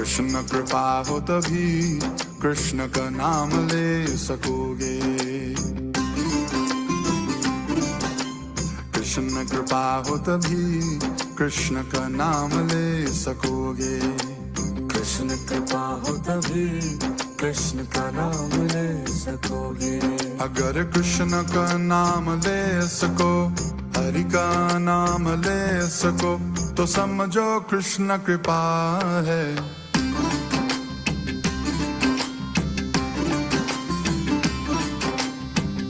कृष्ण कृपा हो तभी कृष्ण का नाम ले सकोगे। कृष्ण कृपा हो तभी कृष्ण का नाम ले सकोगे। कृष्ण कृपा हो तभी कृष्ण का नाम ले सकोगे। अगर कृष्ण का नाम ले सको, हरि का नाम ले सको, तो समझो कृष्ण कृपा है।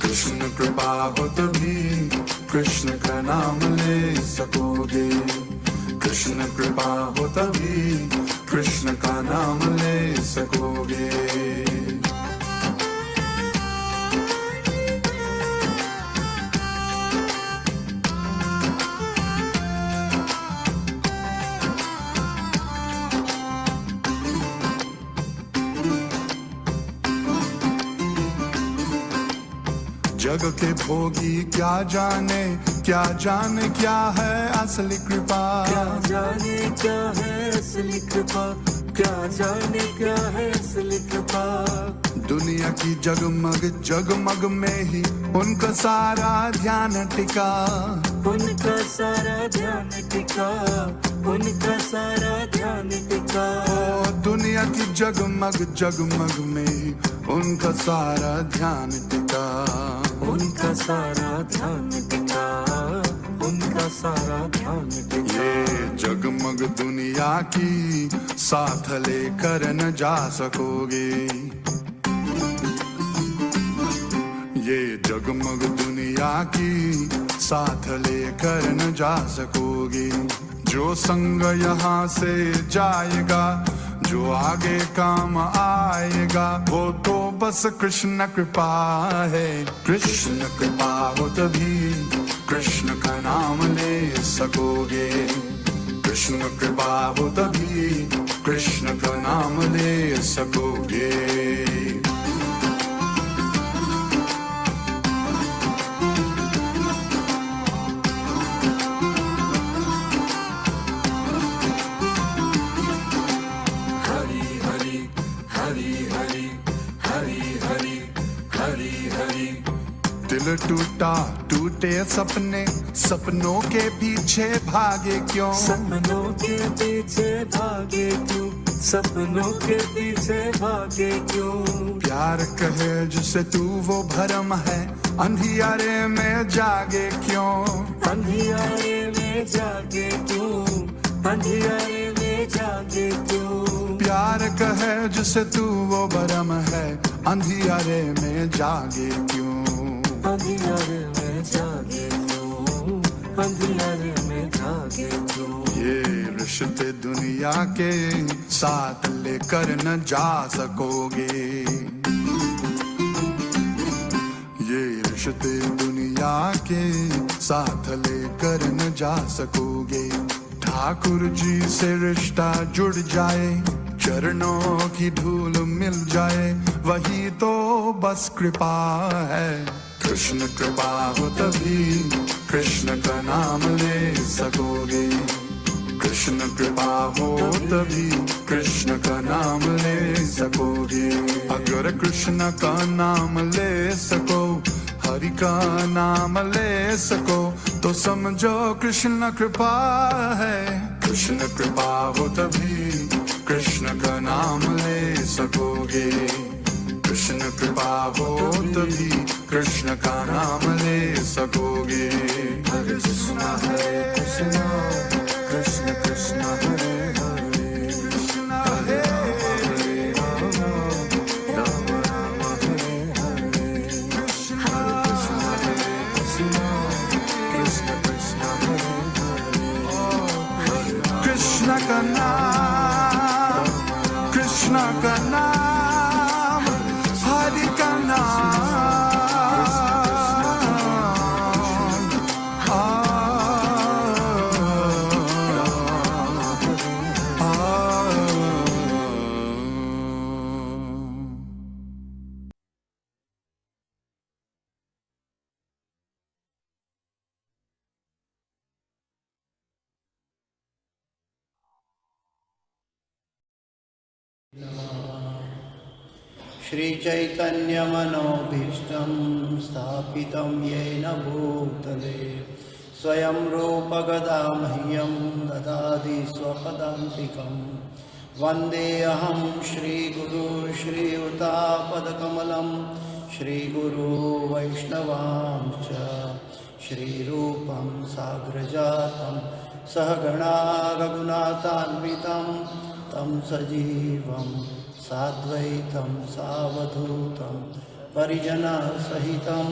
कृष्ण कृपा हो तभी कृष्ण का नाम ले सकोगे। कृष्ण कृपा हो तभी कृष्ण का नाम ले सकोगे। जग के भोगी क्या जाने क्या है असली कृपा। क्या जाने क्या है असली कृपा, क्या जाने क्या है असली कृपा। दुनिया की जगमग में ही उनका सारा ध्यान टिका। उनका सारा ध्यान टिका, उनका सारा ध्यान टिका। ओ दुनिया की जगमग में ही उनका सारा ध्यान टिका। उनका सारा ध्यान टिका, उनका सारा ध्यान टिका। ये जगमग दुनिया की साथ लेकर न जा सकोगे। ये जगमग दुनिया की साथ लेकर न जा सकोगे। जो संग यहाँ से जाएगा, जो आगे काम आएगा, वो तो बस कृष्ण कृपा है। कृष्ण कृपा हो तभी कृष्ण का नाम ले सकोगे। कृष्ण कृपा हो तभी कृष्ण का नाम ले सकोगे। दिल टूटा टूटे सपने, सपनों के पीछे भागे क्यों। सपनों के पीछे भागे क्यों, सपनों के पीछे भागे क्यों। प्यार कहे जिसे तू वो भरम है, अंधियारे में जागे क्यों। अंधियारे में जागे क्यों, अंधियारे में जागे क्यों। प्यार कहे जिसे तू वो भरम है, अंधियारे में जागे क्यों। अंधियारे में जागे क्यों, अंधियारे में जागे क्यों। ये रिश्ते दुनिया के साथ लेकर न जा सकोगे। ये रिश्ते दुनिया के साथ लेकर न जा सकोगे। ठाकुर जी से रिश्ता जुड़ जाए, चरणों की धूल मिल जाए, वही तो बस कृपा है। कृष्ण कृपा हो तभी कृष्ण का नाम ले सकोगे। कृष्ण कृपा हो तभी कृष्ण का नाम ले सकोगे। अगर कृष्ण का नाम ले सको, हरि का नाम ले सको, तो समझो कृष्ण कृपा है। कृष्ण कृपा हो तभी कृष्ण का नाम ले सकोगे। कृष्ण कृपा हो तभी कृष्ण का नाम ले सकोगे। हरे कृष्णा कृष्ण कृष्ण हरे हरे, कृष्ण हरे हरे राम राम हरे हरे। कृष्ण हरे कृष्णा कृष्ण कृष्ण हरे हरे। कृष्ण का नाम, कृष्ण का नाम, हरि का नाम। श्रीचैतन्यमनोभीष्टं स्थापितं येन भूतले स्वयं रूपगदा मह्यं ददाति स्वपदान्तिकं वन्देऽहं श्रीगुरु श्रीयुतापदकमलं श्रीगुरु वैष्णवांश्च श्रीरूपं साग्रजातं सहगणा रघुनाथान्वितं तं सजीवं साद्वैतं सावधूतं परिजनसहितं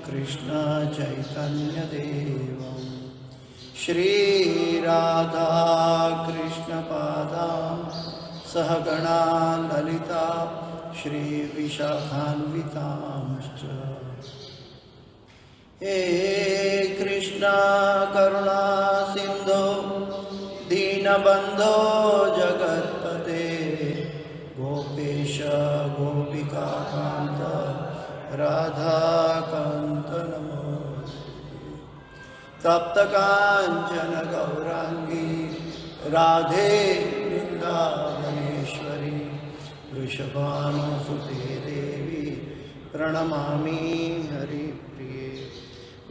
कृष्ण चैतन्यदेवं श्रीराधा कृष्णपादां सहगणा ललिता श्रीविशाखान्वितांश्च हे कृष्णा करुणा सिंधो दीनबंधो जगत्पते गोपेश गोपिकाकान्त राधाकान्त नमोस्तुते तप्तकाञ्चन गौरांगी राधे वृन्दावनेश्वरी वृषभानुसुते देवी प्रणमामि हरिप्रिये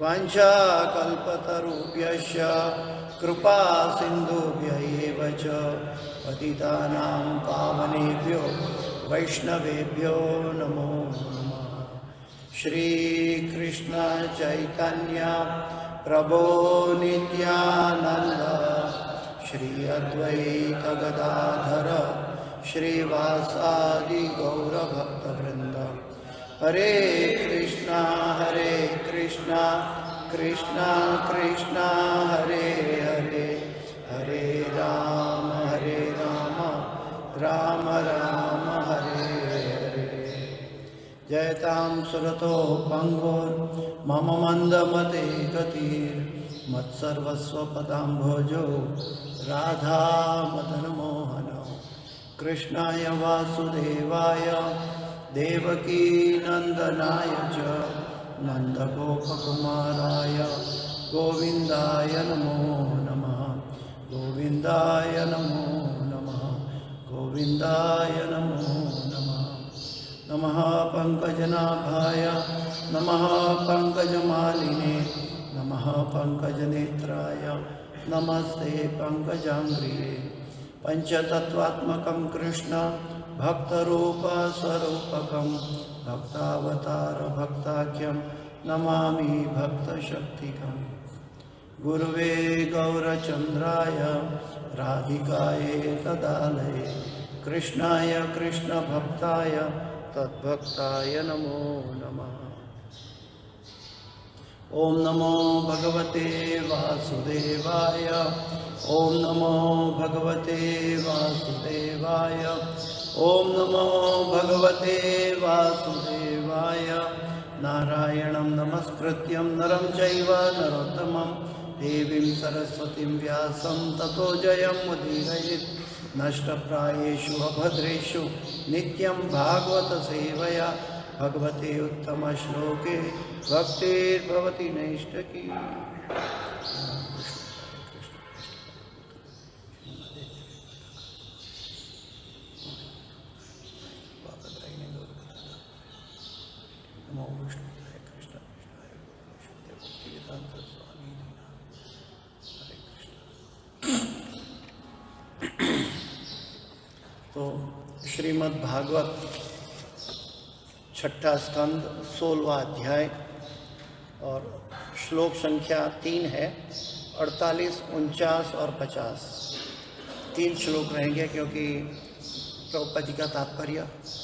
वाञ्छाकल्पतरुभ्यश्च कृपा सिन्धुभ्य एव च पतितानां पावनेभ्यो वैष्णवेभ्यो नमो नमः। श्रीकृष्ण चैतन्य प्रभो नित्यानंद श्री अद्वैत गदाधर श्रीवासादि गौरभक्तवृंद हरे कृष्णा कृष्णा कृष्णा हरे हरे हरे राम राम राम हरे हरे जयतां सुरतो पंगोर मम मंदमते गतिर् मत्सर्वस्वपदाम्भोजो राधा मदन मोहन कृष्णाय वासुदेवाय देवकी नंदनाय च नंदगोपकुमाराय गोविंदाय नमो नमः गोविंदाय नमो नमः गोविंदाय नमो नमः नमः पंकजनाभाय नमः पंकजमालिने नमः पंकजनेत्राय नमस्ते पंकजांग्रिये पंचतत्वात्मकं कृष्ण भक्तरूप स्वरूपकं भक्तावतार भक्ताख्यं नमामि भक्तशक्तिकं गुरुवे गौरचंद्राय राधिकाये तदालये कृष्णाय कृष्णभक्ताय तद्भक्ताय नमो नमः। ओम नमो भगवते वासुदेवाय ओम नमो भगवते वासुदेवाय ओम नमो भगवते वासुदेवाय नारायणं नमस्कृत्यं नरं चैव नरोत्तमं देवीं सरस्वतीं व्यासं ततो जयमुदीरयेत् नष्टप्रायेषु अभद्रेषु नित्यं भागवत सेवया भगवते उत्तम श्लोके भक्तिर्भवति नैष्ठकी। नमो विष्णुपदाय कृष्ण कृष्णाय भक्तिवेदांत स्वामी हरे कृष्ण। तो श्रीमद् भागवत छठा स्कंद 16वां अध्याय और श्लोक संख्या 3 है 48, 49 और 50। 3 श्लोक रहेंगे क्योंकि प्रभुपाद जी का तात्पर्य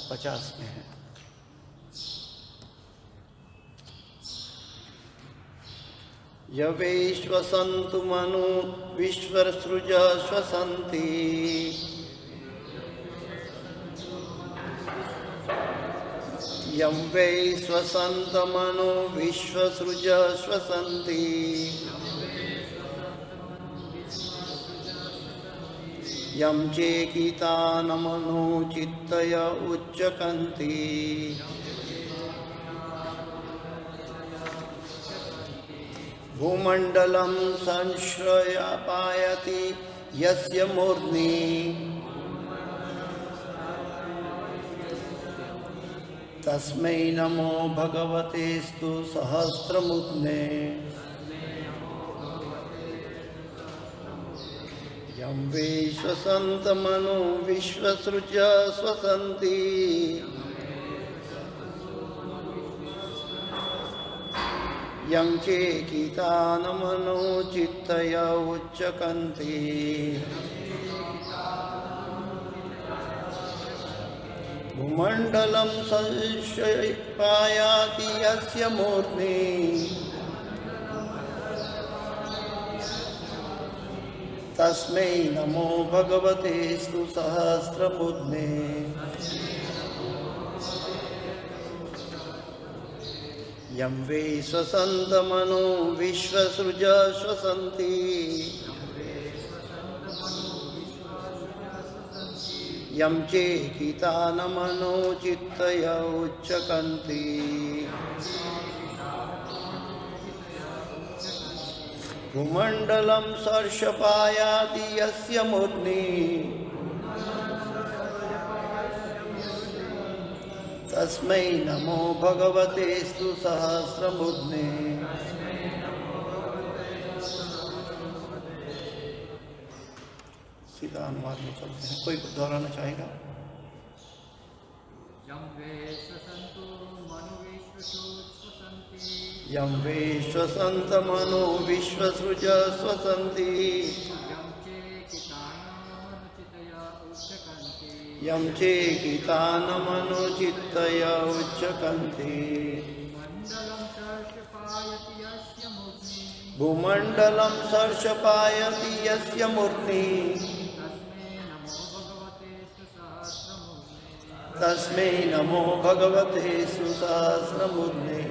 50 में है। यवेश्वसन्तु मनु विश्वसृज श्वसन्ति यं वै श्वसन्तमनो विश्वसृज श्वसन्ति यं चेकितानमनो चित्तय उच्चकन्ति भूमण्डलं संश्रयापायति यस्य मूर्ध्नि तस्मै नमो भगवतेस्तु सहस्रमुद्ने यं विश्वसन्तमनो विश्वसृज स्वसन्ति यं चेकितानमनो चित्तय उच्चकन्ति भूमण्डलं संशयपायाति यस्य मूर्ध्नि तस्मै नमो भगवतेस्तु सहस्रमुद्ने यं विश्वसन्तमनो विश्वसृज स्वसन्ति यं चेकितानमनो चित्तय उच्चकन्ति भूमण्डलं सर्षपायाति यस्य मूर्ध्नि तस्मै नमो भगवतेस्तु सहस्रमुद्ने सीधा अनुवाद में चलते हैं। कोई दोहराना चाहेगा? यं विश्वसन्तमनो विश्वसृज स्वसन्ति यं चेकितानमनो चित्तय उच्चकन्ति भूमण्डलं सर्षपायति यस्य मूर्ध्नि तस्मै नमो भगवतेस्तु सहस्रमुद्ने।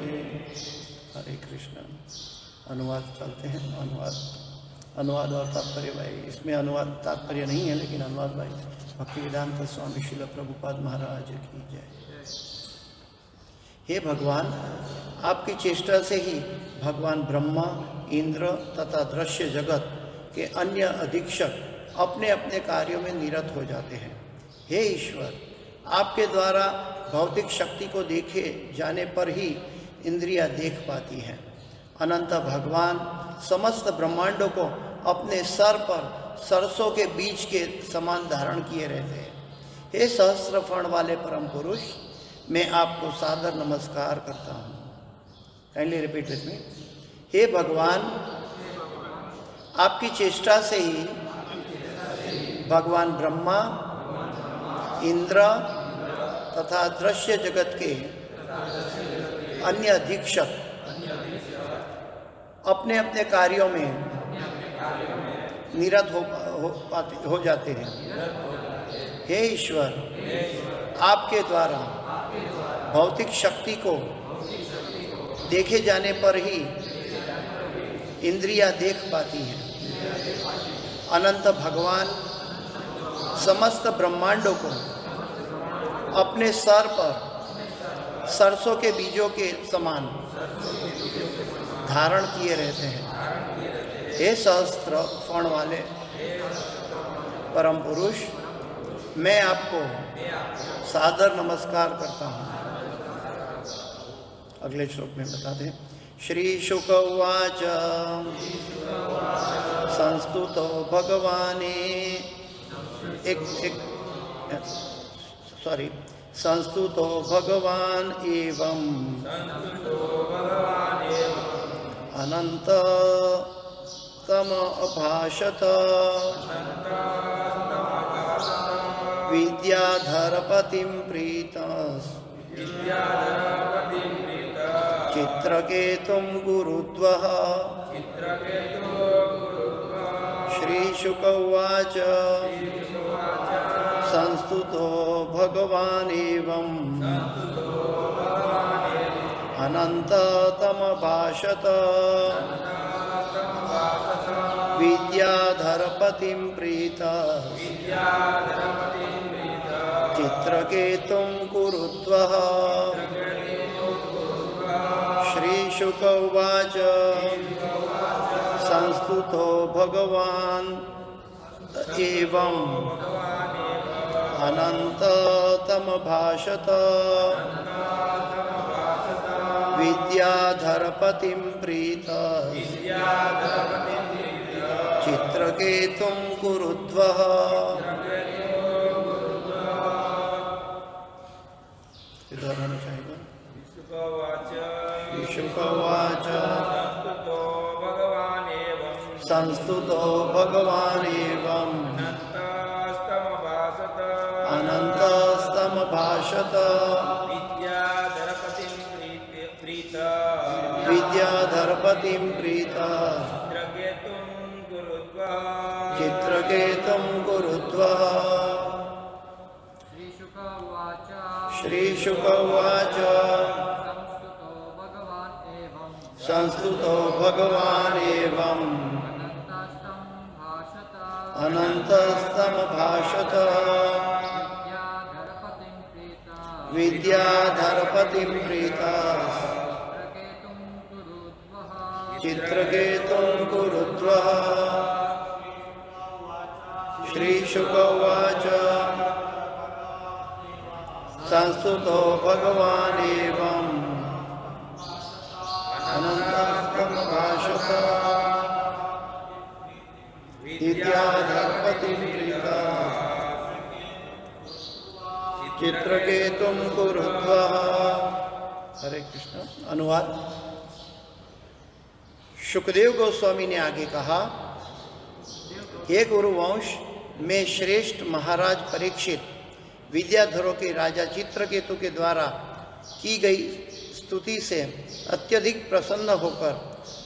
हरे कृष्ण। अनुवाद चलते हैं। अनुवाद और तात्पर्य भाई, इसमें अनुवाद तात्पर्य नहीं है, लेकिन अनुवाद भाई भक्तिवेदांत स्वामी श्रील प्रभुपाद महाराज की जय। हे भगवान, आपकी चेष्टा से ही भगवान ब्रह्मा, इंद्र तथा दृश्य जगत के अन्य अधीक्षक अपने अपने कार्यों में निरत हो जाते हैं। हे ईश्वर, आपके द्वारा भौतिक शक्ति को देखे जाने पर ही इंद्रियां देख पाती हैं। अनंत भगवान समस्त ब्रह्मांडों को अपने सर पर सरसों के बीज के समान धारण किए रहते हैं। हे सहस्र फण वाले परम पुरुष, मैं आपको सादर नमस्कार करता हूँ। Kindly repeat with me. हे भगवान, आपकी चेष्टा से ही भगवान ब्रह्मा, इंद्र तथा दृश्य जगत के अन्य अधीक्षक अपने अपने कार्यों में निरत हो जाते हैं। हे ईश्वर, आपके द्वारा भौतिक शक्ति को देखे जाने पर ही इंद्रियां देख पाती हैं। अनंत भगवान समस्त ब्रह्मांडों को अपने सर पर सरसों के बीजों के समान धारण किए रहते हैं। हे सहस्त्र फण वाले परम पुरुष, मैं आपको सादर नमस्कार करता हूँ। अगले श्लोक में बता दें। श्री शुक उवाच संस्तुतो भगवाने संस्तुतो भगवान एवं अनंत तम अभाषत विद्याधरपतिं प्रीतः चित्रकेतुं गुरुद्वः। श्रीशुक उवाच संस्तुतो भगवानेवं अनन्ततमभाषत विद्याधरपतिं प्रीतः चित्रकेतुं कुरुद्वः। श्रीशुक उवाच संस्तुतो भगवान् एवं अनन्ततमभाषत विद्याधरपतिं प्रीत चित्रकेतुं कुरुध्वः। इधर होना चाहिए। शुकवाच संस्तुतो भगवानेवम् अनन्तस्तमभाषत विद्याधरपतिं प्रीत चित्रकेतुं कुरुध्वः। श्रीशुक उवाच संस्तुतो भगवानेवम् अनन्तस्तमभाषत विद्याधरपतिं प्रीत चित्रकेतुं कुरुध्वः। श्रीशुक उवाच संस्तुतो भगवानेवम् अनन्तस्तमभाषत विद्याधरपतिं प्रीत चित्रकेतुं कुरुध्वः। हरे कृष्ण। अनुवाद। शुकदेव गोस्वामी ने आगे कहा, हे गुरुवंश में श्रेष्ठ महाराज परीक्षित विद्याधरों के राजा चित्रकेतु के द्वारा की गई स्तुति से अत्यधिक प्रसन्न होकर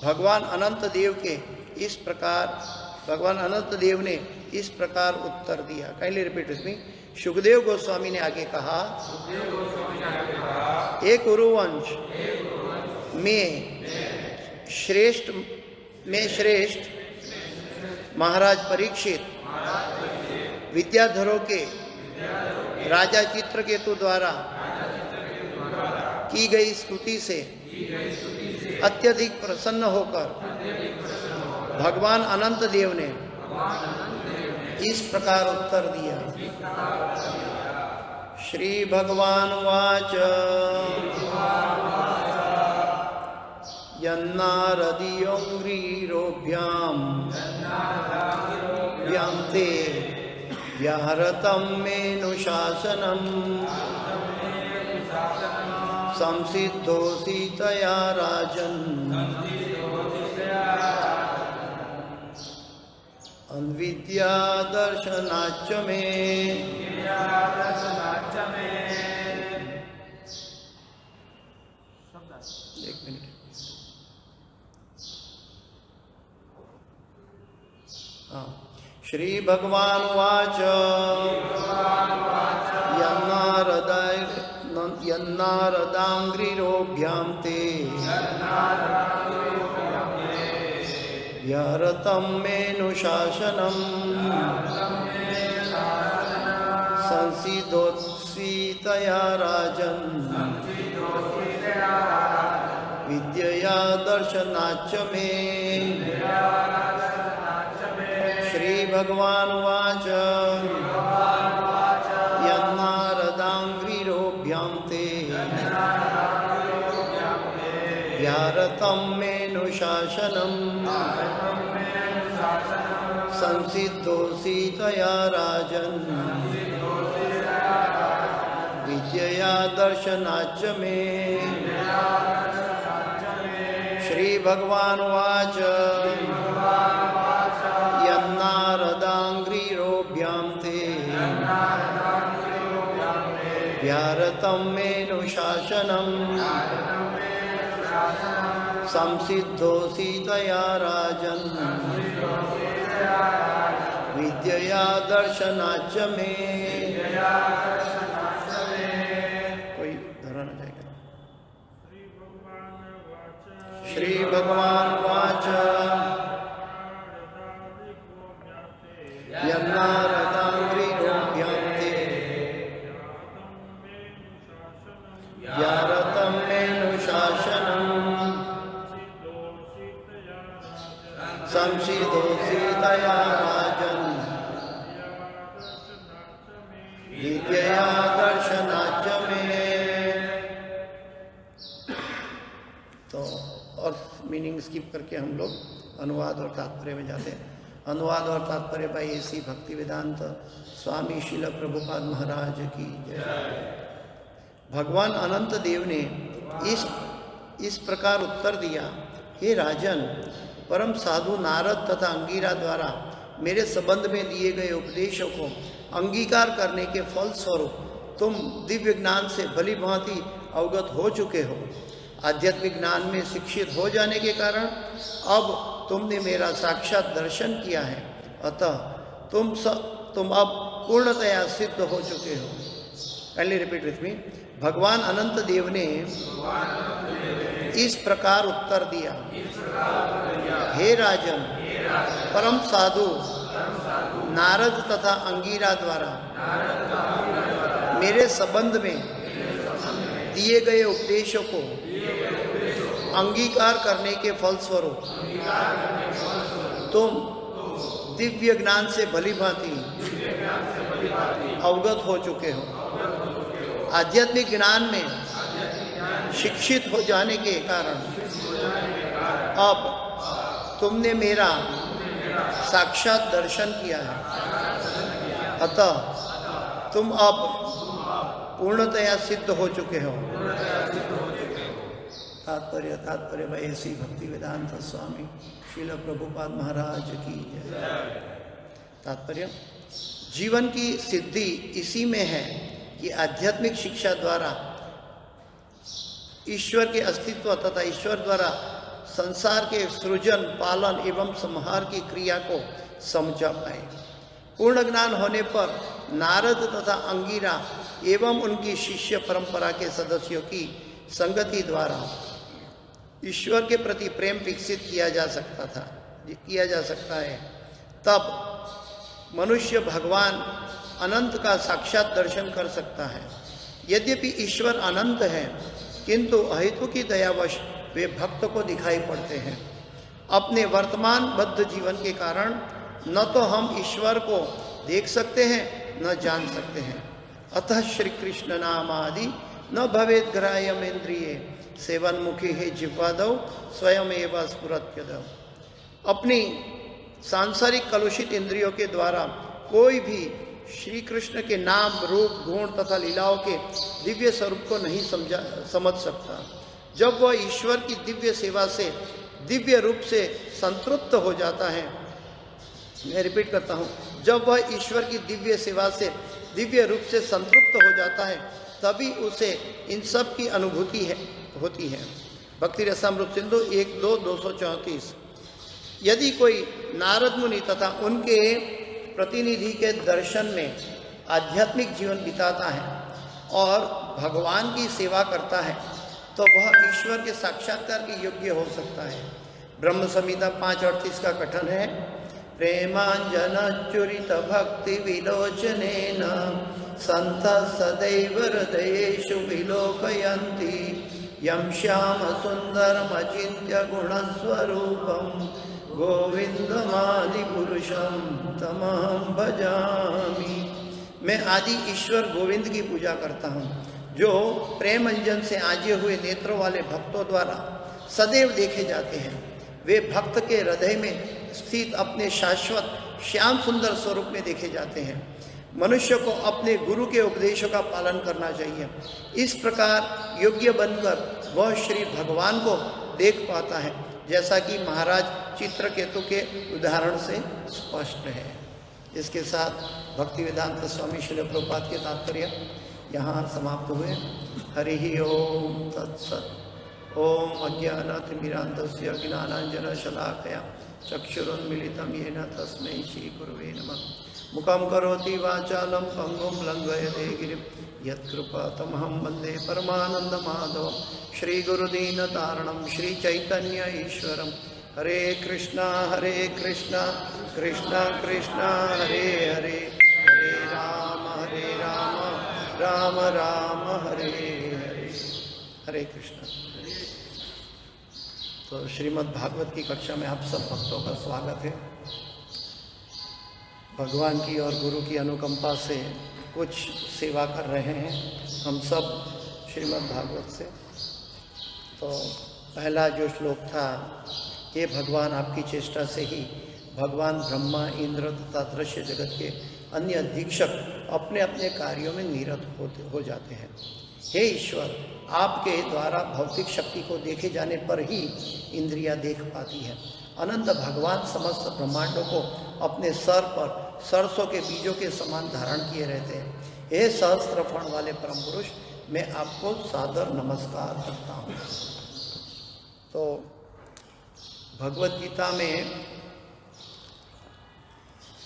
भगवान अनंत देव ने इस प्रकार उत्तर दिया। काइंडली रिपीट विथ मी। शुकदेव गोस्वामी ने आगे कहा, एक गुरुवंश में श्रेष्ठ महाराज परीक्षित विद्याधरों के राजा चित्रकेतु द्वारा की गई स्तुति से अत्यधिक प्रसन्न होकर भगवान अनंत देव ने इस प्रकार उत्तर दिया। श्री भगवान वाच यन्नारदीयोऽङ्घ्रिरोभ्यां व्यान्ते व्याहृतं मेनुशासनम् संसिद्धोऽसि तया राजन् अन्विद्यादर्शनाच्च मे। एक मिनट। श्री भगवान वाच यन्नारदाङ्घ्रिरोभ्यां ते व्याहृतं मेनुशासनम् संसिद्धोऽसि तया राजन् विद्यया दर्शनाच्च मे। श्री भगवान वाच यन्नारदाङ्घ्रिरोभ्यां ते व्याहृतं मेनुशासनम् संसिद्धोऽसि तया राजन् विद्यया दर्शनाच्च मे। श्री भगवान वाच यन्नारदाङ्घ्रिरोभ्यां ते व्याहृतं मेनुशासनम् संसिद्धोऽसि तया राजन् विद्यया दर्शनाच्च मे। कोई धरण जाएगा। श्री भगवान वाच यन्नारदाङ्घ्रिरोभ्यां ते व्याहृतं मेनुशासनम् संसिद्धोऽसि तया राजन् विद्यया दर्शनाच में। तो और मीनिंग स्किप करके हम लोग अनुवाद और तात्पर्य में जाते हैं। अनुवाद और तात्पर्य बाई एसी भक्ति वेदांत स्वामी श्रील प्रभुपाद महाराज की जय। भगवान अनंत देव ने इस प्रकार उत्तर दिया, हे राजन, परम साधु नारद तथा अंगिरा द्वारा मेरे संबंध में दिए गए उपदेशों को अंगीकार करने के फल स्वरूप तुम दिव्य ज्ञान से भली भांति अवगत हो चुके हो। आध्यात्मिक ज्ञान में शिक्षित हो जाने के कारण अब तुमने मेरा साक्षात दर्शन किया है, अतः तुम अब पूर्णतया सिद्ध हो चुके हो। काइंडली रिपीट विथ मी। भगवान अनंत देव ने इस प्रकार उत्तर दिया, हे राजन, परम साधु नारद तथा अंगिरा द्वारा मेरे संबंध में दिए गए उपदेशों को अंगीकार करने के फलस्वरूप तुम दिव्य ज्ञान से भली भांति अवगत हो चुके हो। आध्यात्मिक ज्ञान में शिक्षित हो जाने के कारण अब तुमने मेरा साक्षात दर्शन किया है, अतः तुम अब पूर्णतया सिद्ध हो चुके हो। तात्पर्य भाई ऐसी भक्ति वेदांत स्वामी श्रील प्रभुपाद महाराज की जय। तात्पर्य, जीवन की सिद्धि इसी में है कि आध्यात्मिक शिक्षा द्वारा ईश्वर के अस्तित्व तथा ईश्वर द्वारा संसार के सृजन, पालन एवं संहार की क्रिया को समझा पाए। पूर्ण ज्ञान होने पर नारद तथा अंगिरा एवं उनकी शिष्य परंपरा के सदस्यों की संगति द्वारा ईश्वर के प्रति प्रेम विकसित किया जा सकता है। तब मनुष्य भगवान अनंत का साक्षात दर्शन कर सकता है। यद्यपि ईश्वर अनंत है, किंतु अहेतु की दयावश वे भक्त को दिखाई पड़ते हैं। अपने वर्तमान बद्ध जीवन के कारण न तो हम ईश्वर को देख सकते हैं न जान सकते हैं। अतः श्री कृष्ण नाम आदि न भवेद ग्राह्यम इंद्रिये सेवन मुखी है जिह्वादौ स्वयं एवं स्फुरत्यदौ। अपनी सांसारिक कलुषित इंद्रियों के द्वारा कोई भी श्री कृष्ण के नाम, रूप, गुण तथा लीलाओं के दिव्य स्वरूप को नहीं समझ सकता। जब वह ईश्वर की दिव्य सेवा से दिव्य रूप से संतृप्त हो जाता है, मैं रिपीट करता हूँ, जब वह ईश्वर की दिव्य सेवा से दिव्य रूप से संतृप्त हो जाता है, तभी उसे इन सब की अनुभूति होती है। भक्ति रसामृत सिंधु 1-2-234। यदि कोई नारद मुनि तथा उनके प्रतिनिधि के दर्शन में आध्यात्मिक जीवन बिताता है और भगवान की सेवा करता है, तो वह ईश्वर के साक्षात्कार के योग्य हो सकता है। ब्रह्म संहिता 5:38 का कथन है, प्रेमांजनच्युरित भक्ति विलोचनेन संत सदैव हृदयेषु विलोकयन्ति यं श्याम सुंदरमचिन्त्य गुणस्वरूपं गोविंदमादि पुरुषं तमहं भजामि। मैं आदि ईश्वर गोविंद की पूजा करता हूँ, जो प्रेम अंजन से आजे हुए नेत्रों वाले भक्तों द्वारा सदैव देखे जाते हैं। वे भक्त के हृदय में स्थित अपने शाश्वत श्याम सुंदर स्वरूप में देखे जाते हैं। मनुष्य को अपने गुरु के उपदेशों का पालन करना चाहिए। इस प्रकार योग्य बनकर वह श्री भगवान को देख पाता है, जैसा कि महाराज चित्रकेतु के उदाहरण से स्पष्ट है। इसके साथ भक्ति वेदांत स्वामी श्रील प्रभुपाद के तात्पर्य यहाँ समाप्त हुए। हरि ओम तत्सत्। ओम अज्ञानतिमिरान्धस्य ज्ञानाञ्जनशलाकया चक्षुरुन्मीलितं येन तस्मै श्रीगुरवे नमः। मुखं करोति वाचालं पंगुं लङ्घयते गिरिं यत्कृपातमहं वन्दे परमानन्दमाधवं श्रीगुरुदीनतारणं श्रीचैतन्य ईश्वरं। हरे कृष्णा कृष्णा कृष्णा हरे हरे, हरे राम राम राम हरे हरे, हरे कृष्ण। तो श्रीमद् भागवत की कक्षा में आप सब भक्तों का स्वागत है। भगवान की और गुरु की अनुकंपा से कुछ सेवा कर रहे हैं हम सब श्रीमद् भागवत से। तो पहला जो श्लोक था, हे भगवान आपकी चेष्टा से ही भगवान ब्रह्मा, इंद्र तथा दृश्य जगत के अन्य अधीक्षक अपने अपने कार्यों में निरत हो जाते हैं। हे ईश्वर, आपके द्वारा भौतिक शक्ति को देखे जाने पर ही इंद्रियां देख पाती हैं। अनंत भगवान समस्त ब्रह्मांडों को अपने सर पर सरसों के बीजों के समान धारण किए रहते हैं। हे सहस्त्र फण वाले परम पुरुष, मैं आपको सादर नमस्कार करता हूँ। तो भगवत गीता में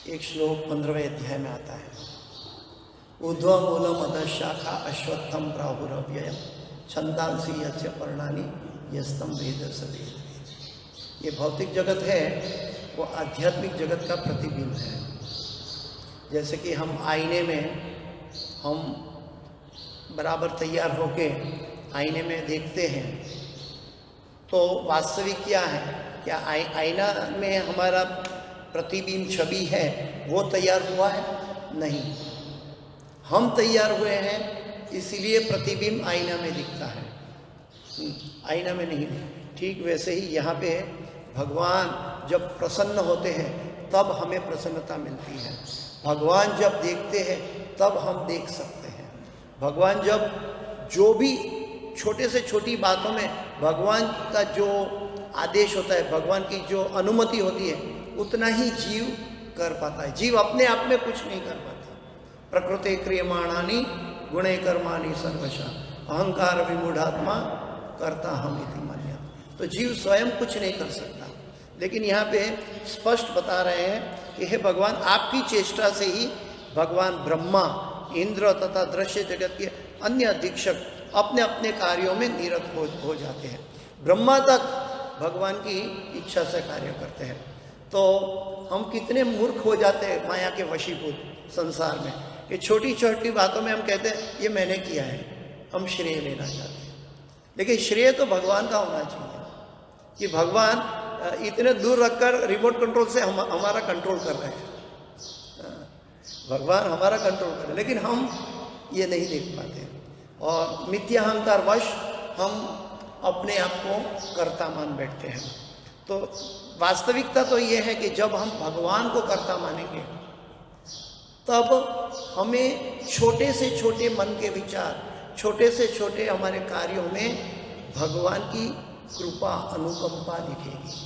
एक श्लोक 15वें अध्याय में आता है, ऊर्ध्व मूलम अधः शाखा अश्वत्थम प्राहुरव्ययम छंदांसी यस्य पर्णानि यस्तम वेद स वेद। ये भौतिक जगत है, वो आध्यात्मिक जगत का प्रतिबिंब है। जैसे कि हम आईने में हम बराबर तैयार होके आईने में देखते हैं, तो वास्तविक क्या है? क्या आईना में हमारा प्रतिबिंब छवि है वो तैयार हुआ है? नहीं, हम तैयार हुए हैं, इसीलिए प्रतिबिंब आईना में दिखता है, आईना में नहीं। ठीक वैसे ही यहाँ पे भगवान जब प्रसन्न होते हैं तब हमें प्रसन्नता मिलती है। भगवान जब देखते हैं तब हम देख सकते हैं। भगवान जब जो भी छोटे से छोटी बातों में भगवान का जो आदेश होता है, भगवान की जो अनुमति होती है, उतना ही जीव कर पाता है। जीव अपने आप में कुछ नहीं कर पाता। प्रकृते क्रियमाणानि गुणे कर्माणि सर्वशः अहंकार विमूढ़ात्मा करता हम इति मन्या। तो जीव स्वयं कुछ नहीं कर सकता। लेकिन यहाँ पे स्पष्ट बता रहे हैं कि हे भगवान, आपकी चेष्टा से ही भगवान ब्रह्मा, इंद्र तथा दृश्य जगत के अन्य अधीक्षक अपने अपने कार्यों में निरत हो जाते हैं। ब्रह्मा तक भगवान की इच्छा से कार्य करते हैं। तो हम कितने मूर्ख हो जाते हैं माया के वशीभूत संसार में, कि छोटी छोटी बातों में हम कहते हैं ये मैंने किया है, हम श्रेय लेना चाहते हैं। लेकिन श्रेय तो भगवान का होना चाहिए कि भगवान इतने दूर रखकर रिमोट कंट्रोल से हमारा कंट्रोल कर रहे हैं। भगवान हमारा कंट्रोल कर रहे हैं, लेकिन हम ये नहीं देख पाते और मिथ्याहंकार वश हम अपने आप को कर्ता मान बैठते हैं। तो वास्तविकता तो ये है कि जब हम भगवान को कर्ता मानेंगे तब हमें छोटे से छोटे मन के विचार, छोटे से छोटे हमारे कार्यों में भगवान की कृपा, अनुकंपा दिखेगी।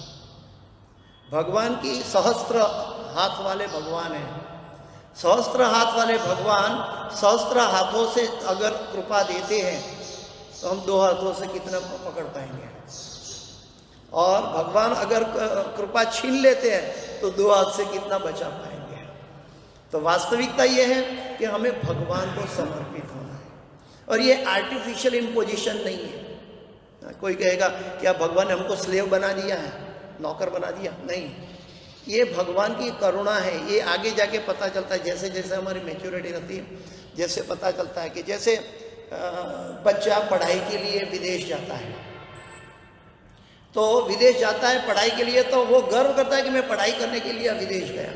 भगवान की सहस्त्र हाथ वाले भगवान हैं। सहस्त्र हाथ वाले भगवान सहस्त्र हाथों से अगर कृपा देते हैं तो हम 2 हाथों से कितना पकड़ पाएंगे, और भगवान अगर कृपा छीन लेते हैं तो 2 हाथ से कितना बचा पाएंगे। तो वास्तविकता ये है कि हमें भगवान को समर्पित होना है, और ये आर्टिफिशियल इम्पोजिशन नहीं है। कोई कहेगा क्या भगवान ने हमको स्लेव बना दिया है, नौकर बना दिया? नहीं, ये भगवान की करुणा है। ये आगे जाके पता चलता है, जैसे जैसे हमारी मैच्योरिटी रहती है, जैसे पता चलता है कि जैसे बच्चा पढ़ाई के लिए विदेश जाता है, तो विदेश जाता है पढ़ाई के लिए, तो वो गर्व करता है कि मैं पढ़ाई करने के लिए विदेश गया।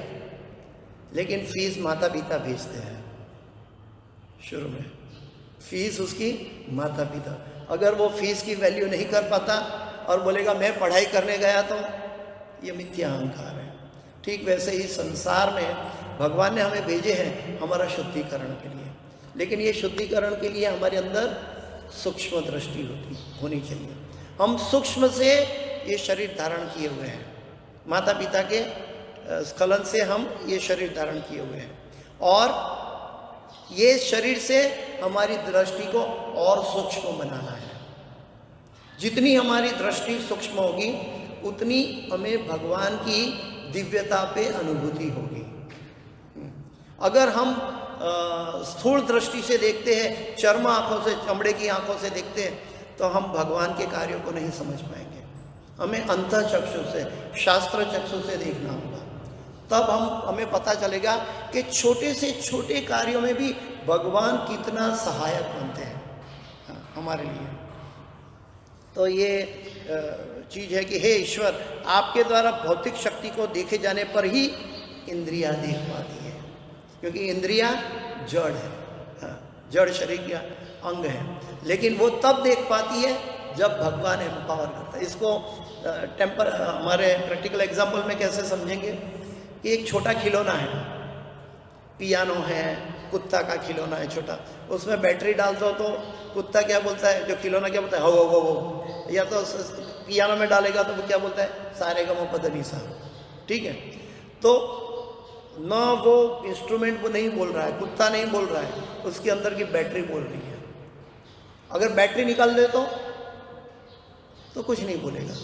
लेकिन फीस माता पिता भेजते हैं। शुरू में फीस उसकी माता पिता, अगर वो फीस की वैल्यू नहीं कर पाता और बोलेगा मैं पढ़ाई करने गया, तो ये मिथ्या अहंकार है। ठीक वैसे ही संसार में भगवान ने हमें भेजे हैं हमारा शुद्धिकरण के लिए, लेकिन ये शुद्धिकरण के लिए हमारे अंदर सूक्ष्म दृष्टि होनी चाहिए। हम सूक्ष्म से ये शरीर धारण किए हुए हैं, माता पिता के स्खलन से हम ये शरीर धारण किए हुए हैं, और ये शरीर से हमारी दृष्टि को और सूक्ष्म बनाना है। जितनी हमारी दृष्टि सूक्ष्म होगी उतनी हमें भगवान की दिव्यता पे अनुभूति होगी। अगर हम स्थूल दृष्टि से देखते हैं, चर्म आँखों से, चमड़े की आँखों से देखते हैं, तो हम भगवान के कार्यों को नहीं समझ पाएंगे। हमें अंतः चक्षु से, शास्त्र चक्षु से देखना होगा, तब हमें पता चलेगा कि छोटे से छोटे कार्यों में भी भगवान कितना सहायक बनते हैं हमारे लिए। तो ये चीज़ है कि हे ईश्वर, आपके द्वारा भौतिक शक्ति को देखे जाने पर ही इंद्रियां देख पाती है, क्योंकि इंद्रियां जड़ है। जड़ शरीर का अंग है, लेकिन वो तब देख पाती है जब भगवान एम्पावर करता है। इसको हमारे प्रैक्टिकल एग्जाम्पल में कैसे समझेंगे कि एक छोटा खिलौना है, पियानो है, कुत्ता का खिलौना है छोटा, उसमें बैटरी डाल दो तो कुत्ता क्या बोलता है, जो खिलौना क्या बोलता है, हो। या तो पियानो में डालेगा तो वो क्या बोलता है, सारे ग म प ध नि सा। ठीक है, तो न वो इंस्ट्रूमेंट वो नहीं बोल रहा है, कुत्ता नहीं बोल रहा है, उसके अंदर की बैटरी बोल रही है। अगर बैटरी निकाल दे तो कुछ नहीं बोलेगा।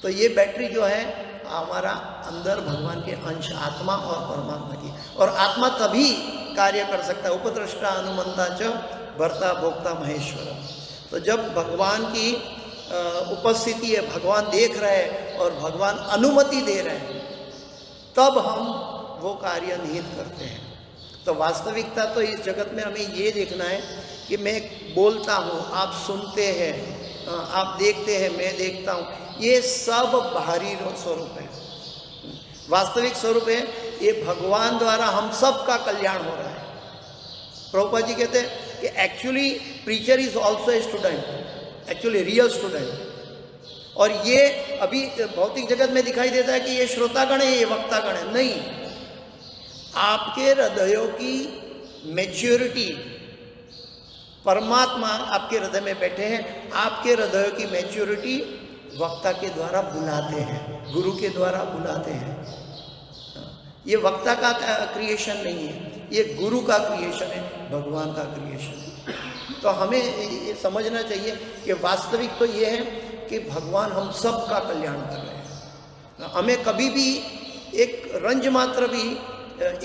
तो ये बैटरी जो है हमारा अंदर भगवान के अंश आत्मा और परमात्मा की, और आत्मा तभी कार्य कर सकता है, उपद्रष्टा अनुमंता च भर्ता भोक्ता महेश्वर। तो जब भगवान की उपस्थिति है, भगवान देख रहे हैं और भगवान अनुमति दे रहे हैं, तब हम वो कार्य निहित करते हैं। तो वास्तविकता तो इस जगत में हमें ये देखना है कि मैं बोलता हूँ, आप सुनते हैं, आप देखते हैं, मैं देखता हूँ, ये सब बाहरी स्वरूप है। वास्तविक स्वरूप है ये भगवान द्वारा हम सब का कल्याण हो रहा है। प्रभुपाद जी कहते हैं कि actually preacher is also a student, actually real student. और ये अभी भौतिक जगत में दिखाई देता है कि ये श्रोतागण है, ये वक्तागण है। नहीं, आपके हृदयों की मैच्योरिटी, परमात्मा आपके हृदय में बैठे हैं, आपके हृदयों की मैच्योरिटी वक्ता के द्वारा बुलाते हैं, गुरु के द्वारा बुलाते हैं। ये वक्ता का क्रिएशन नहीं है, ये गुरु का क्रिएशन है, भगवान का क्रिएशन है। तो हमें ये समझना चाहिए कि वास्तविक तो ये है कि भगवान हम सब का कल्याण कर रहे हैं। हमें कभी भी एक रंज मात्र भी,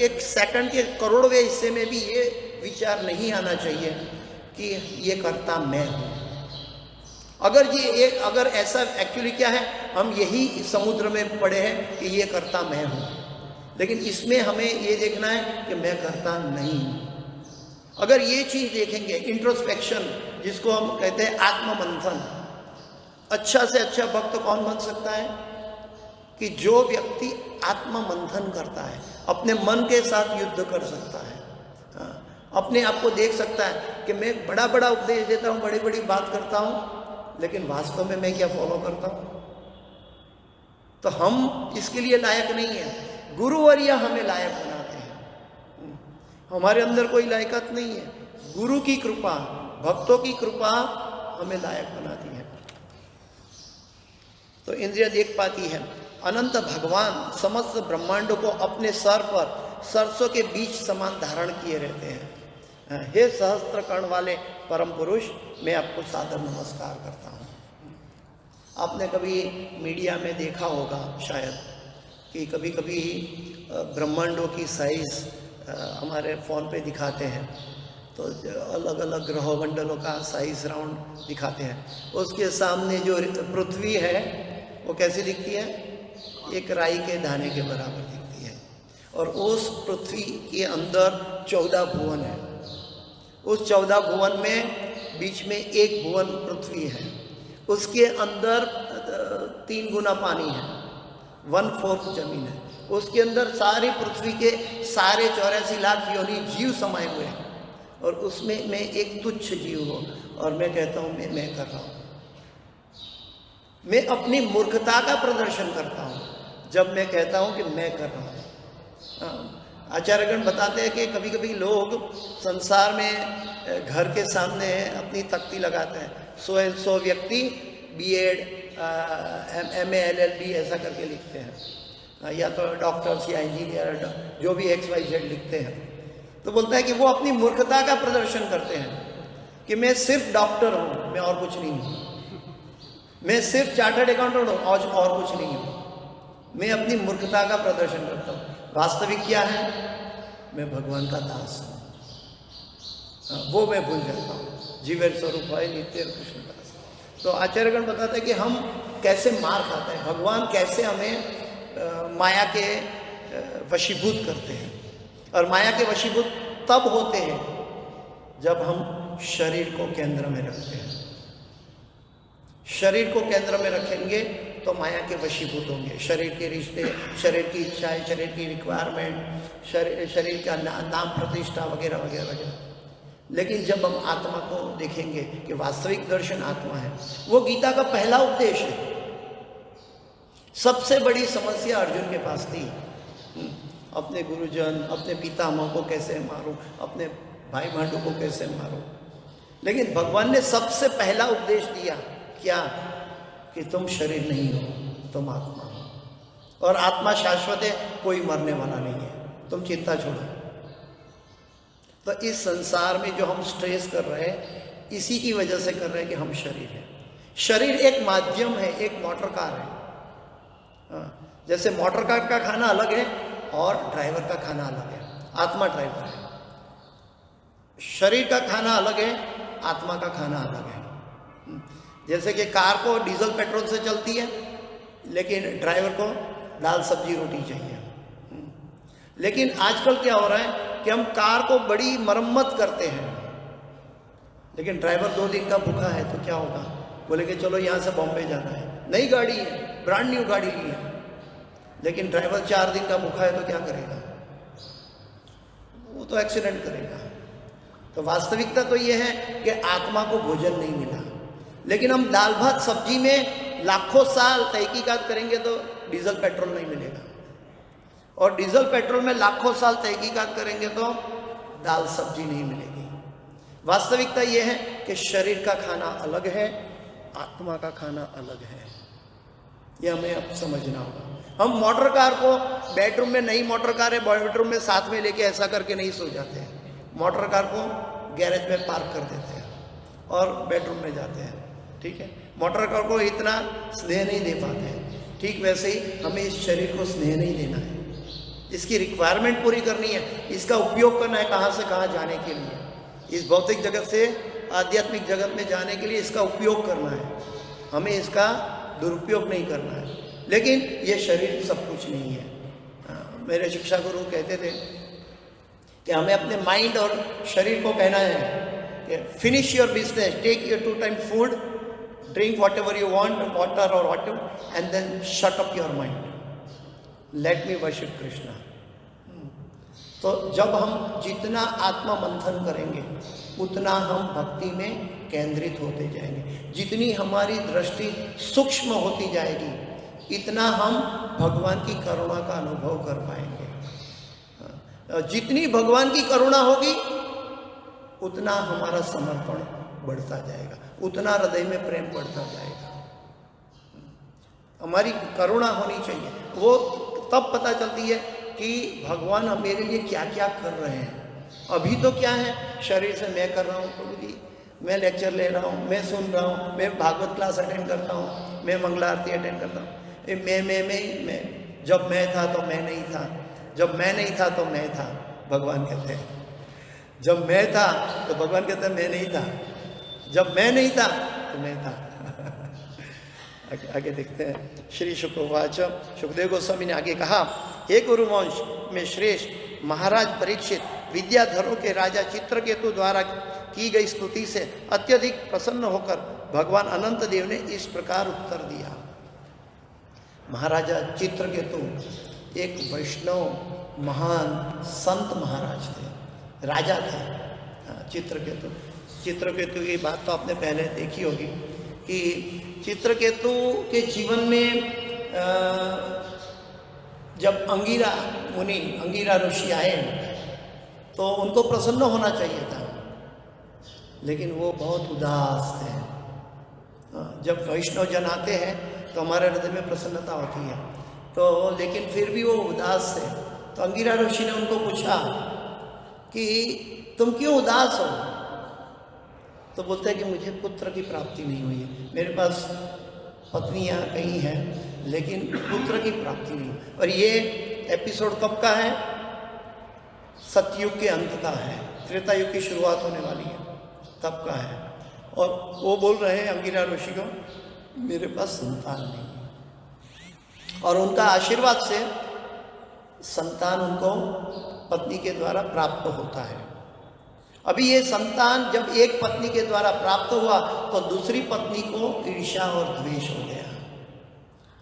एक सेकंड के करोड़वें हिस्से में भी ये विचार नहीं आना चाहिए कि ये करता मैं हूँ। अगर ऐसा एक्चुअली क्या है, हम यही समुद्र में पड़े हैं कि ये करता मैं हूँ, लेकिन इसमें हमें ये देखना है कि मैं करता नहीं हूँ। अगर ये चीज़ देखेंगे, इंट्रोस्पेक्शन जिसको हम कहते हैं आत्ममंथन, अच्छा से अच्छा भक्त कौन बन सकता है कि जो व्यक्ति आत्ममंथन करता है, अपने मन के साथ युद्ध कर सकता है, अपने आप को देख सकता है कि मैं बड़ा बड़ा उपदेश देता हूँ, बड़ी बड़ी बात करता हूँ, लेकिन वास्तव में मैं क्या फॉलो करता हूँ। तो हम इसके लिए लायक नहीं है, गुरुवर्य हमें लायक बनाते हैं। हमारे अंदर कोई लायकात नहीं है, गुरु की कृपा, भक्तों की कृपा हमें लायक बनाती है। तो इंद्रिया देख पाती है। अनंत भगवान समस्त ब्रह्मांडों को अपने सर पर सरसों के बीज समान धारण किए रहते हैं। हे सहस्त्र कर्ण वाले परम पुरुष, मैं आपको सादर नमस्कार करता हूँ। आपने कभी मीडिया में देखा होगा शायद कि कभी कभी ब्रह्मांडों की साइज हमारे फ़ोन पे दिखाते हैं, तो अलग अलग ग्रह मंडलों का साइज राउंड दिखाते हैं। उसके सामने जो पृथ्वी है वो कैसी दिखती है, एक राई के दाने के बराबर दिखती है। और उस पृथ्वी के अंदर 14 भुवन है। उस 14 भुवन में बीच में एक भुवन पृथ्वी है, उसके अंदर 3 गुना पानी है, 1/4 जमीन है। उसके अंदर सारी पृथ्वी के सारे 84 लाख योनि जीव समाये हुए हैं, और उसमें मैं एक तुच्छ जीव हूँ, और मैं कहता हूँ मैं कर रहा हूँ। मैं अपनी मूर्खता का प्रदर्शन करता हूँ जब मैं कहता हूँ कि मैं कर रहा हूँ। आचार्यगण बताते हैं कि कभी कभी लोग संसार में घर के सामने अपनी तख्ती लगाते हैं, 100 व्यक्ति B.Ed, M.A. LL.B ऐसा करके लिखते हैं, या तो डॉक्टर्स या इंजीनियर जो भी XYZ लिखते हैं। तो बोलता है कि वो अपनी मूर्खता का प्रदर्शन करते हैं कि मैं सिर्फ डॉक्टर हूँ, मैं और कुछ नहीं हूँ, मैं सिर्फ चार्टर्ड अकाउंटेंट हूँ और कुछ नहीं हूँ। मैं अपनी मूर्खता का प्रदर्शन करता हूँ। वास्तविक क्या है, मैं भगवान का दास हूँ, वो मैं भूल जाता हूँ। जीवेर स्वरूप है नित्य कृष्ण दास। तो आचार्यगण बताते हैं कि हम कैसे मार खाते हैं, भगवान कैसे हमें माया के वशीभूत करते हैं। और माया के वशीभूत तब होते हैं जब हम शरीर को केंद्र में रखते हैं। शरीर को केंद्र में रखेंगे तो माया के वशीभूत होंगे। शरीर के रिश्ते, शरीर की इच्छाएं, शरीर की रिक्वायरमेंट, शरीर का नाम प्रतिष्ठा वगैरह वगैरह वगैरह। लेकिन जब हम आत्मा को देखेंगे कि वास्तविक दर्शन आत्मा है, वो गीता का पहला उपदेश है। सबसे बड़ी समस्या अर्जुन के पास थी, अपने गुरुजन, अपने पितामह को कैसे मारूं, अपने भाई भांडू को कैसे मारूं। लेकिन भगवान ने सबसे पहला उपदेश दिया क्या, कि तुम शरीर नहीं हो, तुम आत्मा हो, और आत्मा शाश्वत है, कोई मरने वाला नहीं है, तुम चिंता छोड़ो। तो इस संसार में जो हम स्ट्रेस कर रहे हैं, इसी की वजह से कर रहे हैं कि हम शरीर हैं। शरीर एक माध्यम है, एक मोटर कार है। जैसे मोटर कार का खाना अलग है और ड्राइवर का खाना अलग है, आत्मा ड्राइवर है। शरीर का खाना अलग है, आत्मा का खाना अलग है। जैसे कि कार को डीजल पेट्रोल से चलती है, लेकिन ड्राइवर को दाल सब्जी रोटी चाहिए। लेकिन आजकल क्या हो रहा है कि हम कार को बड़ी मरम्मत करते हैं, लेकिन ड्राइवर 2 दिन का भूखा है तो क्या होगा, बोले कि चलो यहाँ से बॉम्बे जाना है, नई गाड़ी है, ब्रांड न्यू गाड़ी ली है, लेकिन ड्राइवर 4 दिन का भूखा है तो क्या करेगा, वो तो एक्सीडेंट करेगा। तो वास्तविकता तो ये है कि आत्मा को भोजन नहीं मिला, लेकिन हम दाल भात सब्जी में लाखों साल तहकीकात करेंगे तो डीजल पेट्रोल नहीं मिलेगा, और डीजल पेट्रोल में लाखों साल तहकीकात करेंगे तो दाल सब्जी नहीं मिलेगी। वास्तविकता ये है कि शरीर का खाना अलग है, आत्मा का खाना अलग है। ये हमें अब समझना होगा। हम मोटर कार को बेडरूम में, नई मोटर कार है, बेडरूम में साथ में लेके ऐसा करके नहीं सो जाते हैं। मोटर कार को गैरेज में पार्क कर देते हैं और बेडरूम में जाते हैं, ठीक है। मोटर कार को इतना स्नेह नहीं दे पाते हैं। ठीक वैसे ही हमें इस शरीर को स्नेह नहीं देना है, इसकी रिक्वायरमेंट पूरी करनी है, इसका उपयोग करना है कहाँ से कहाँ जाने के लिए, इस भौतिक जगत से आध्यात्मिक जगत में जाने के लिए इसका उपयोग करना है, हमें इसका दुरुपयोग नहीं करना है। लेकिन ये शरीर सब कुछ नहीं है। मेरे शिक्षा गुरु कहते थे कि हमें अपने माइंड और शरीर को कहना है कि finish your business, take your 2 time food, drink whatever you want, water और whatever, and then shut up your mind, let me worship Krishna. तो जब हम जितना आत्मा मंथन करेंगे उतना हम भक्ति में केंद्रित होते जाएंगे। जितनी हमारी दृष्टि सूक्ष्म होती जाएगी, इतना हम भगवान की करुणा का अनुभव कर पाएंगे। जितनी भगवान की करुणा होगी उतना हमारा समर्पण बढ़ता जाएगा, उतना हृदय में प्रेम बढ़ता जाएगा। हमारी करुणा होनी चाहिए। वो तब पता चलती है कि भगवान मेरे लिए क्या क्या कर रहे हैं। अभी तो क्या है, शरीर से मैं कर रहा हूँ प्रभु जी, मैं लेक्चर ले रहा हूँ, मैं सुन रहा हूँ, मैं भागवत क्लास अटेंड करता हूँ, मैं मंगला आरती अटेंड करता हूँ। मैं जब मैं था तो मैं नहीं था, जब मैं नहीं था तो मैं था, भगवान कहते हैं। जब मैं था तो भगवान कहते हैं मैं नहीं था, जब मैं नहीं था तो मैं था। आगे देखते हैं। श्री शुकवाच, सुखदेव गोस्वामी ने आगे कहा, हे गुरुवंश में श्रेष्ठ महाराज परीक्षित, विद्याधरों के राजा चित्रकेतु द्वारा की गई स्तुति से अत्यधिक प्रसन्न होकर भगवान अनंत देव ने इस प्रकार उत्तर दिया। महाराजा चित्रकेतु एक वैष्णव महान संत महाराज थे, राजा थे। चित्रकेतु की बात तो आपने पहले देखी होगी कि चित्रकेतु के जीवन में जब अंगिरा मुनि, अंगिरा ऋषि आए तो उनको प्रसन्न होना चाहिए था, लेकिन वो बहुत उदास थे। जब वैष्णव जन आते हैं तो हमारे हृदय में प्रसन्नता होती है, तो लेकिन फिर भी वो उदास थे। तो अंगिरा ऋषि ने उनको पूछा कि तुम क्यों उदास हो? तो बोलते हैं कि मुझे पुत्र की प्राप्ति नहीं हुई है, मेरे पास पत्नियां कई हैं लेकिन पुत्र की प्राप्ति नहीं। और ये एपिसोड कब का है? सतयुग के अंत का है, त्रेता युग की शुरुआत होने वाली है, तब का है। और वो बोल रहे हैं अंगिरा ऋषि को, मेरे पास संतान नहीं है। और उनका आशीर्वाद से संतान उनको पत्नी के द्वारा प्राप्त होता है। अभी ये संतान जब एक पत्नी के द्वारा प्राप्त हुआ तो दूसरी पत्नी को ईर्ष्या और द्वेष हो गया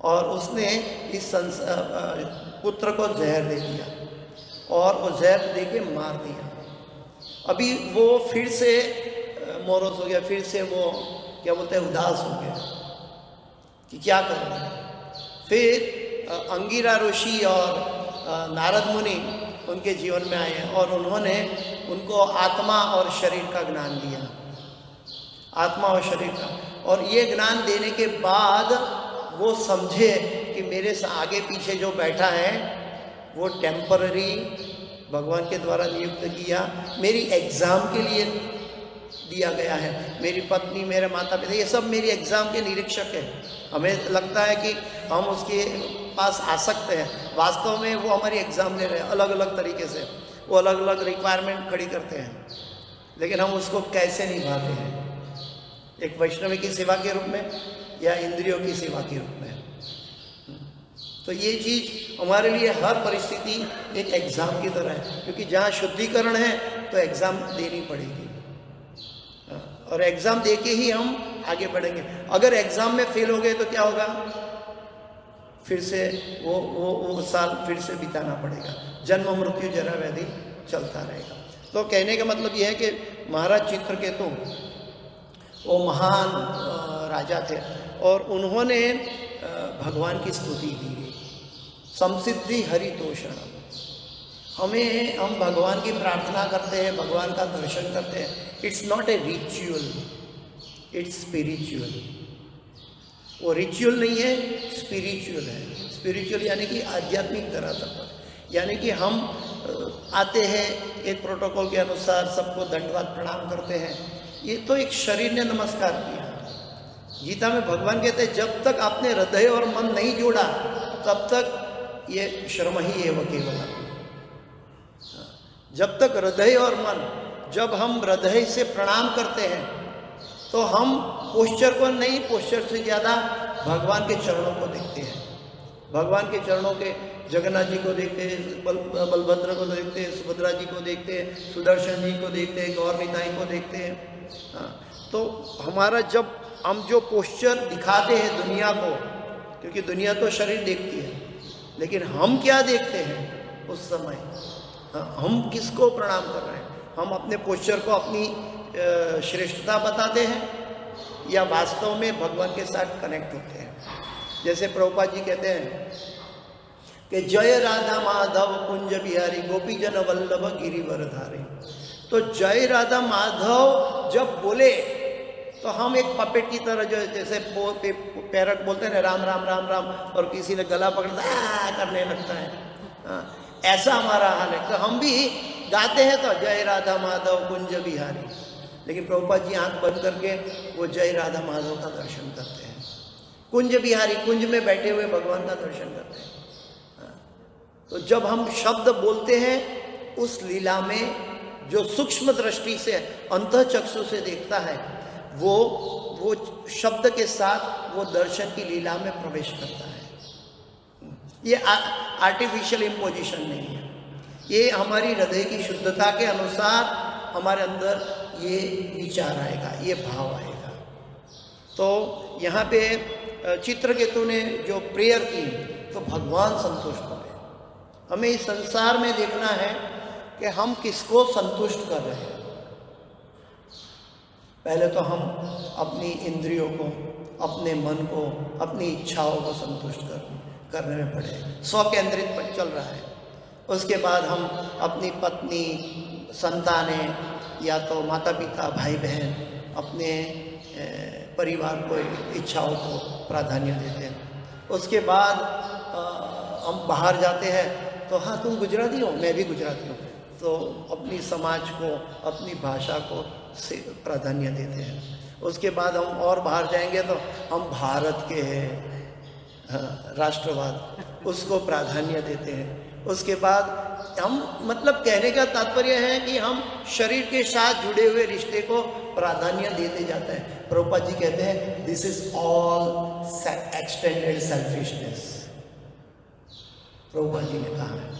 और उसने इस पुत्र को जहर दे दिया और वो जहर दे के मार दिया। अभी वो फिर से मोरोस हो गया, फिर से वो क्या बोलते हैं उदास हो गया कि क्या करूँ। फिर अंगिरा ऋषि और नारद मुनि उनके जीवन में आए और उन्होंने उनको आत्मा और शरीर का ज्ञान दिया, आत्मा और शरीर का। और ये ज्ञान देने के बाद वो समझे कि मेरे से आगे पीछे जो बैठा है वो टेम्पररी भगवान के द्वारा नियुक्त किया, मेरी एग्ज़ाम के लिए दिया गया है। मेरी पत्नी, मेरे माता पिता, ये सब मेरी एग्ज़ाम के निरीक्षक हैं। हमें लगता है कि हम उसके पास आ सकते हैं, वास्तव में वो हमारी एग्ज़ाम ले रहे हैं अलग अलग तरीके से। वो अलग अलग रिक्वायरमेंट खड़ी करते हैं, लेकिन हम उसको कैसे निभाते हैं, एक वैष्णवी की सेवा के रूप में या इंद्रियों की सेवा के रूप में। तो ये चीज़ हमारे लिए हर परिस्थिति एक एग्ज़ाम की तरह है, क्योंकि जहाँ शुद्धिकरण है तो एग्ज़ाम देनी पड़ेगी और एग्ज़ाम दे के ही हम आगे बढ़ेंगे। अगर एग्ज़ाम में फेल हो गए तो क्या होगा, फिर से वो साल फिर से बिताना पड़ेगा, जन्म मृत्यु जरा व्याधि चलता रहेगा। तो कहने का मतलब ये है कि महाराज चित्रकेतु वो महान राजा थे और उन्होंने भगवान की स्तुति की, संसिद्धि हरितोषणम। हम भगवान की प्रार्थना करते हैं, भगवान का दर्शन करते हैं। It's not a ritual, it's spiritual. वो रिचुअल नहीं है, स्पिरिचुअल है। स्पिरिचुअल यानी कि आध्यात्मिक धरातल पर, यानी कि हम आते हैं एक प्रोटोकॉल के अनुसार, सबको दंडवत प्रणाम करते हैं। ये तो एक शरीर ने नमस्कार किया। गीता में भगवान कहते हैं जब तक आपने हृदय और मन नहीं जोड़ा तब तक ये श्रम ही है वो केवल। जब तक हृदय और मन, जब हम हृदय से प्रणाम करते हैं तो हम पोस्चर को नहीं, पोस्चर से ज़्यादा भगवान के चरणों को देखते हैं। भगवान के चरणों के जगन्नाथ जी को देखते हैं, बलभद्र को देखते हैं, सुभद्रा जी को देखते हैं, सुदर्शन जी को देखते हैं, गौर निताई को देखते हैं। तो हमारा जब हम जो पोस्चर दिखाते हैं दुनिया को, क्योंकि दुनिया तो शरीर देखती है, लेकिन हम क्या देखते हैं उस समय, हम किसको प्रणाम कर रहे हैं? हम अपने पोस्चर को अपनी श्रेष्ठता बताते हैं या वास्तव में भगवान के साथ कनेक्ट होते हैं? जैसे प्रभुपाद जी कहते हैं कि जय राधा माधव कुंज बिहारी गोपी जन वल्लभ गिरिवरधारी। तो जय राधा माधव जब बोले तो हम एक पपेट की तरह, जो जैसे पैरट बोलते हैं राम राम राम राम, और किसी ने गला पकड़ता करने लगता है, ऐसा हमारा हाल है। तो हम भी गाते हैं तो जय राधा माधव कुंज बिहारी, लेकिन प्रभुपाद जी आंख बंद करके वो जय राधा माधव का दर्शन करते हैं। कुंज बिहारी, कुंज में बैठे हुए भगवान का दर्शन करते हैं। तो जब हम शब्द बोलते हैं उस लीला में जो सूक्ष्म दृष्टि से अंतःचक्षु से देखता है, वो शब्द के साथ वो दर्शन की लीला में प्रवेश करता है। ये आर्टिफिशियल इम्पोजिशन नहीं है, ये हमारी हृदय की शुद्धता के अनुसार हमारे अंदर ये विचार आएगा, ये भाव आएगा। तो यहाँ पे चित्रकेतु ने जो प्रेयर की तो भगवान संतुष्ट हो गए। हमें इस संसार में देखना है कि हम किसको संतुष्ट कर रहे हैं। पहले तो हम अपनी इंद्रियों को, अपने मन को, अपनी इच्छाओं को संतुष्ट करने में पड़े, स्वकेंद्रित पर चल रहा है। उसके बाद हम अपनी पत्नी, संतानें, या तो माता पिता, भाई बहन, अपने परिवार को, इच्छाओं को प्राधान्य देते हैं। उसके बाद हम बाहर जाते हैं तो हाँ तुम गुजराती हो, मैं भी गुजराती हूँ, तो अपनी समाज को, अपनी भाषा को से प्राधान्य देते हैं। उसके बाद हम और बाहर जाएंगे तो हम भारत के हैं, राष्ट्रवाद, उसको प्राधान्य देते हैं। उसके बाद हम, मतलब कहने का तात्पर्य है कि हम शरीर के साथ जुड़े हुए रिश्ते को प्राधान्य देते जाते हैं। प्रभुपाद जी कहते हैं this is all extended selfishness. Prabhupada ji ने कहा है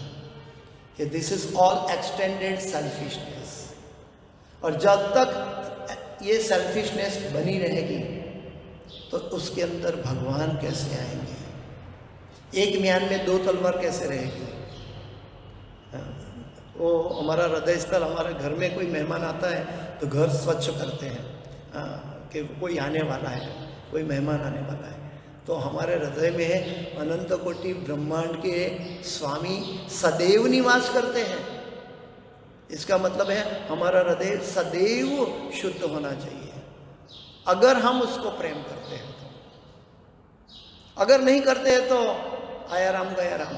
कि this is all extended selfishness. और जब तक ये सेल्फिशनेस बनी रहेगी तो उसके अंदर भगवान कैसे आएंगे? एक म्यान में दो तलवार कैसे रहेगी? वो हमारा हृदय स्थल, हमारे घर में कोई मेहमान आता है तो घर स्वच्छ करते हैं कि कोई आने वाला है, कोई मेहमान आने वाला है। तो हमारे हृदय में अनंत कोटि ब्रह्मांड के स्वामी सदैव निवास करते हैं। इसका मतलब है हमारा हृदय सदैव शुद्ध होना चाहिए, अगर हम उसको प्रेम करते हैं तो। अगर नहीं करते हैं तो आया राम गया राम।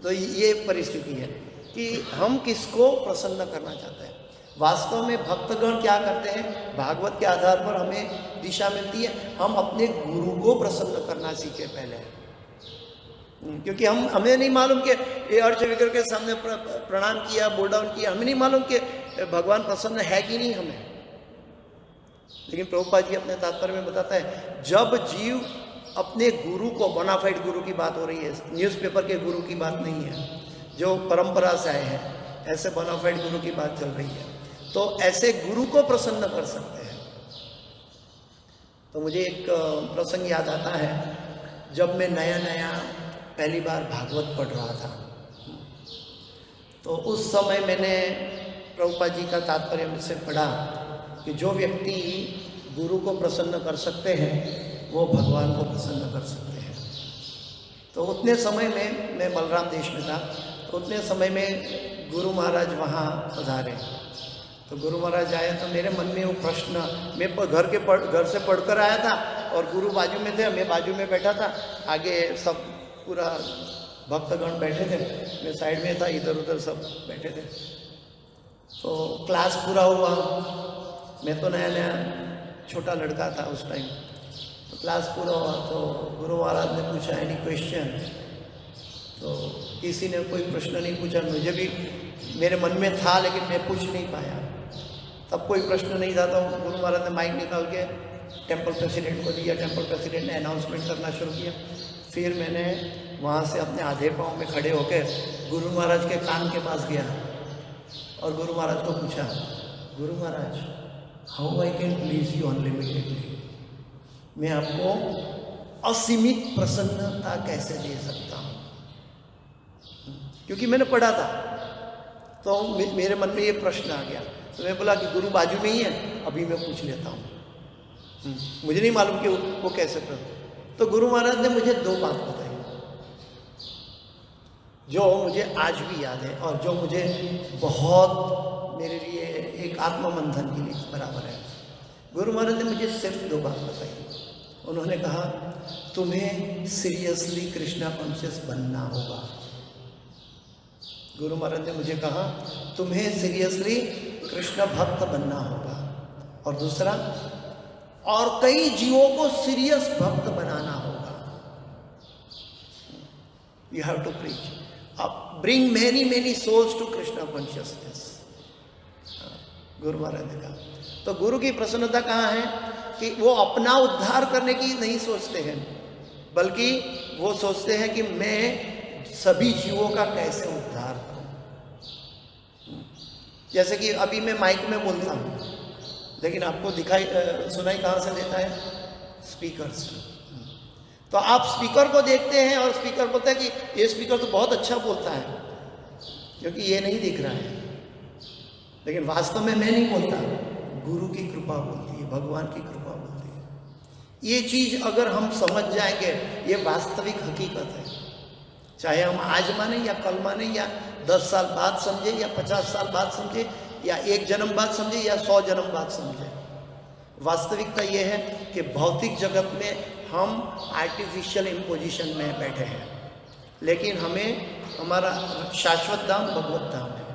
तो ये परिस्थिति है कि हम किसको प्रसन्न करना चाहते हैं। वास्तव में भक्तगण क्या करते हैं, भागवत के आधार पर हमें दिशा मिलती है, हम अपने गुरु को प्रसन्न करना सीखे पहले। क्योंकि हमें नहीं मालूम कि ये अर्च विग्रह के सामने प्रणाम किया, बोल डाउन किया, हमें नहीं मालूम कि भगवान प्रसन्न है कि नहीं हमें। लेकिन प्रभुपाद जी अपने तात्पर्य में बताता है, जब जीव अपने गुरु को, बोनाफाइड गुरु की बात हो रही है, न्यूज़पेपर के गुरु की बात नहीं है, जो परंपरा से आए हैं, ऐसे बोनाफाइड गुरु की बात चल रही है, तो ऐसे गुरु को प्रसन्न कर सकते हैं। तो मुझे एक प्रसंग याद आता है, जब मैं नया नया पहली बार भागवत पढ़ रहा था, तो उस समय मैंने प्रभुपाद जी का तात्पर्य मुझसे पढ़ा कि जो व्यक्ति गुरु को प्रसन्न कर सकते हैं वो भगवान को प्रसन्न कर सकते हैं। तो उतने समय में मैं बलराम देश में था, तो उतने समय में गुरु महाराज वहाँ पधारे। तो गुरु महाराज आए तो मेरे मन में वो प्रश्न, मैं घर से पढ़कर आया था और गुरु बाजू में थे, मैं बाजू में बैठा था, आगे सब पूरा भक्तगण बैठे थे, मैं साइड में था, इधर उधर सब बैठे थे। तो क्लास पूरा हुआ, मैं तो नया नया छोटा लड़का था उस टाइम। तो क्लास पूरा हुआ तो गुरु महाराज ने पूछा एनी क्वेश्चन, तो किसी ने कोई प्रश्न नहीं पूछा। मुझे भी मेरे मन में था लेकिन मैं पूछ नहीं पाया, तब कोई प्रश्न नहीं था। तो गुरु महाराज ने माइक निकाल के टेम्पल प्रेसिडेंट को दिया, टेम्पल प्रेसिडेंट ने अनाउंसमेंट करना शुरू किया। फिर मैंने वहाँ से अपने आधे पाँव में खड़े होकर गुरु महाराज के कान के पास गया और गुरु महाराज को पूछा, गुरु महाराज how I can please you unlimitedly, मैं आपको असीमित प्रसन्नता कैसे दे सकता हूँ। क्योंकि मैंने पढ़ा था तो मेरे मन में ये प्रश्न आ गया। तो मैं बोला कि गुरु बाजू में ही है, अभी मैं पूछ लेता हूँ, मुझे नहीं मालूम कि वो कैसे कर। तो गुरु महाराज ने मुझे दो बात बताई जो मुझे आज भी याद है और जो मुझे बहुत मेरे लिए एक आत्ममंथन के लिए बराबर है। गुरु महाराज ने मुझे सिर्फ दो बात बताई। उन्होंने कहा, तुम्हें सीरियसली कृष्णा कॉन्शियस बनना होगा। गुरु महाराज ने मुझे कहा, तुम्हें सीरियसली कृष्ण भक्त बनना होगा। और दूसरा, और कई जीवों को सीरियस भक्त बनाना होगा। You have to preach, bring many many souls to Krishna consciousness. गुरु महाराज ने कहा। तो गुरु की प्रसन्नता कहाँ है कि वो अपना उद्धार करने की नहीं सोचते हैं, बल्कि वो सोचते हैं कि मैं सभी जीवों का कैसे उद्धार करूं। जैसे कि अभी मैं माइक में बोलता हूँ, लेकिन आपको सुनाई कहाँ से देता है? स्पीकर से। तो आप स्पीकर को देखते हैं और स्पीकर बोलता है कि ये स्पीकर तो बहुत अच्छा बोलता है, क्योंकि ये नहीं दिख रहा है। लेकिन वास्तव में मैं नहीं बोलता, गुरु की कृपा बोलती है, भगवान की कृपा बोलती है। ये चीज़ अगर हम समझ जाएंगे, ये वास्तविक हकीकत है। चाहे हम आज माने या कल माने या 10 साल बाद समझे या 50 साल बाद समझे या 1 जन्म बाद समझे या 100 जन्म बाद समझे, वास्तविकता ये है कि भौतिक जगत में हम आर्टिफिशियल इम्पोजिशन में बैठे हैं, लेकिन हमें हमारा शाश्वत धाम भगवत धाम है।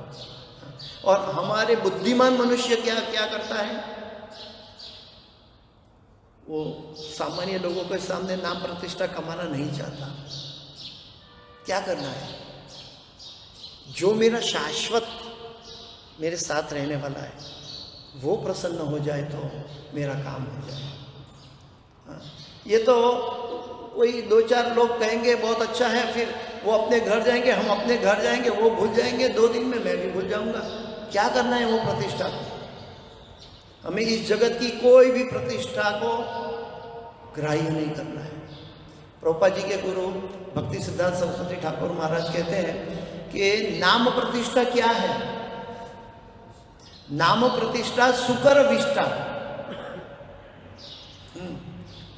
और हमारे बुद्धिमान मनुष्य क्या क्या करता है? वो सामान्य लोगों के सामने नाम प्रतिष्ठा कमाना नहीं चाहता। क्या करना है? जो मेरा शाश्वत मेरे साथ रहने वाला है वो प्रसन्न हो जाए तो मेरा काम हो जाए। ये तो वही 2-4 लोग कहेंगे बहुत अच्छा है, फिर वो अपने घर जाएंगे, हम अपने घर जाएंगे, वो भूल जाएंगे, 2 दिन में मैं भी भूल जाऊंगा। क्या करना है वो प्रतिष्ठा? हमें इस जगत की कोई भी प्रतिष्ठा को ग्राह्य नहीं करना है। प्रभुपाद जी के गुरु भक्ति सिद्धांत सरस्वती ठाकुर महाराज कहते हैं कि नाम प्रतिष्ठा क्या है। नाम प्रतिष्ठा सुकर विष्टा,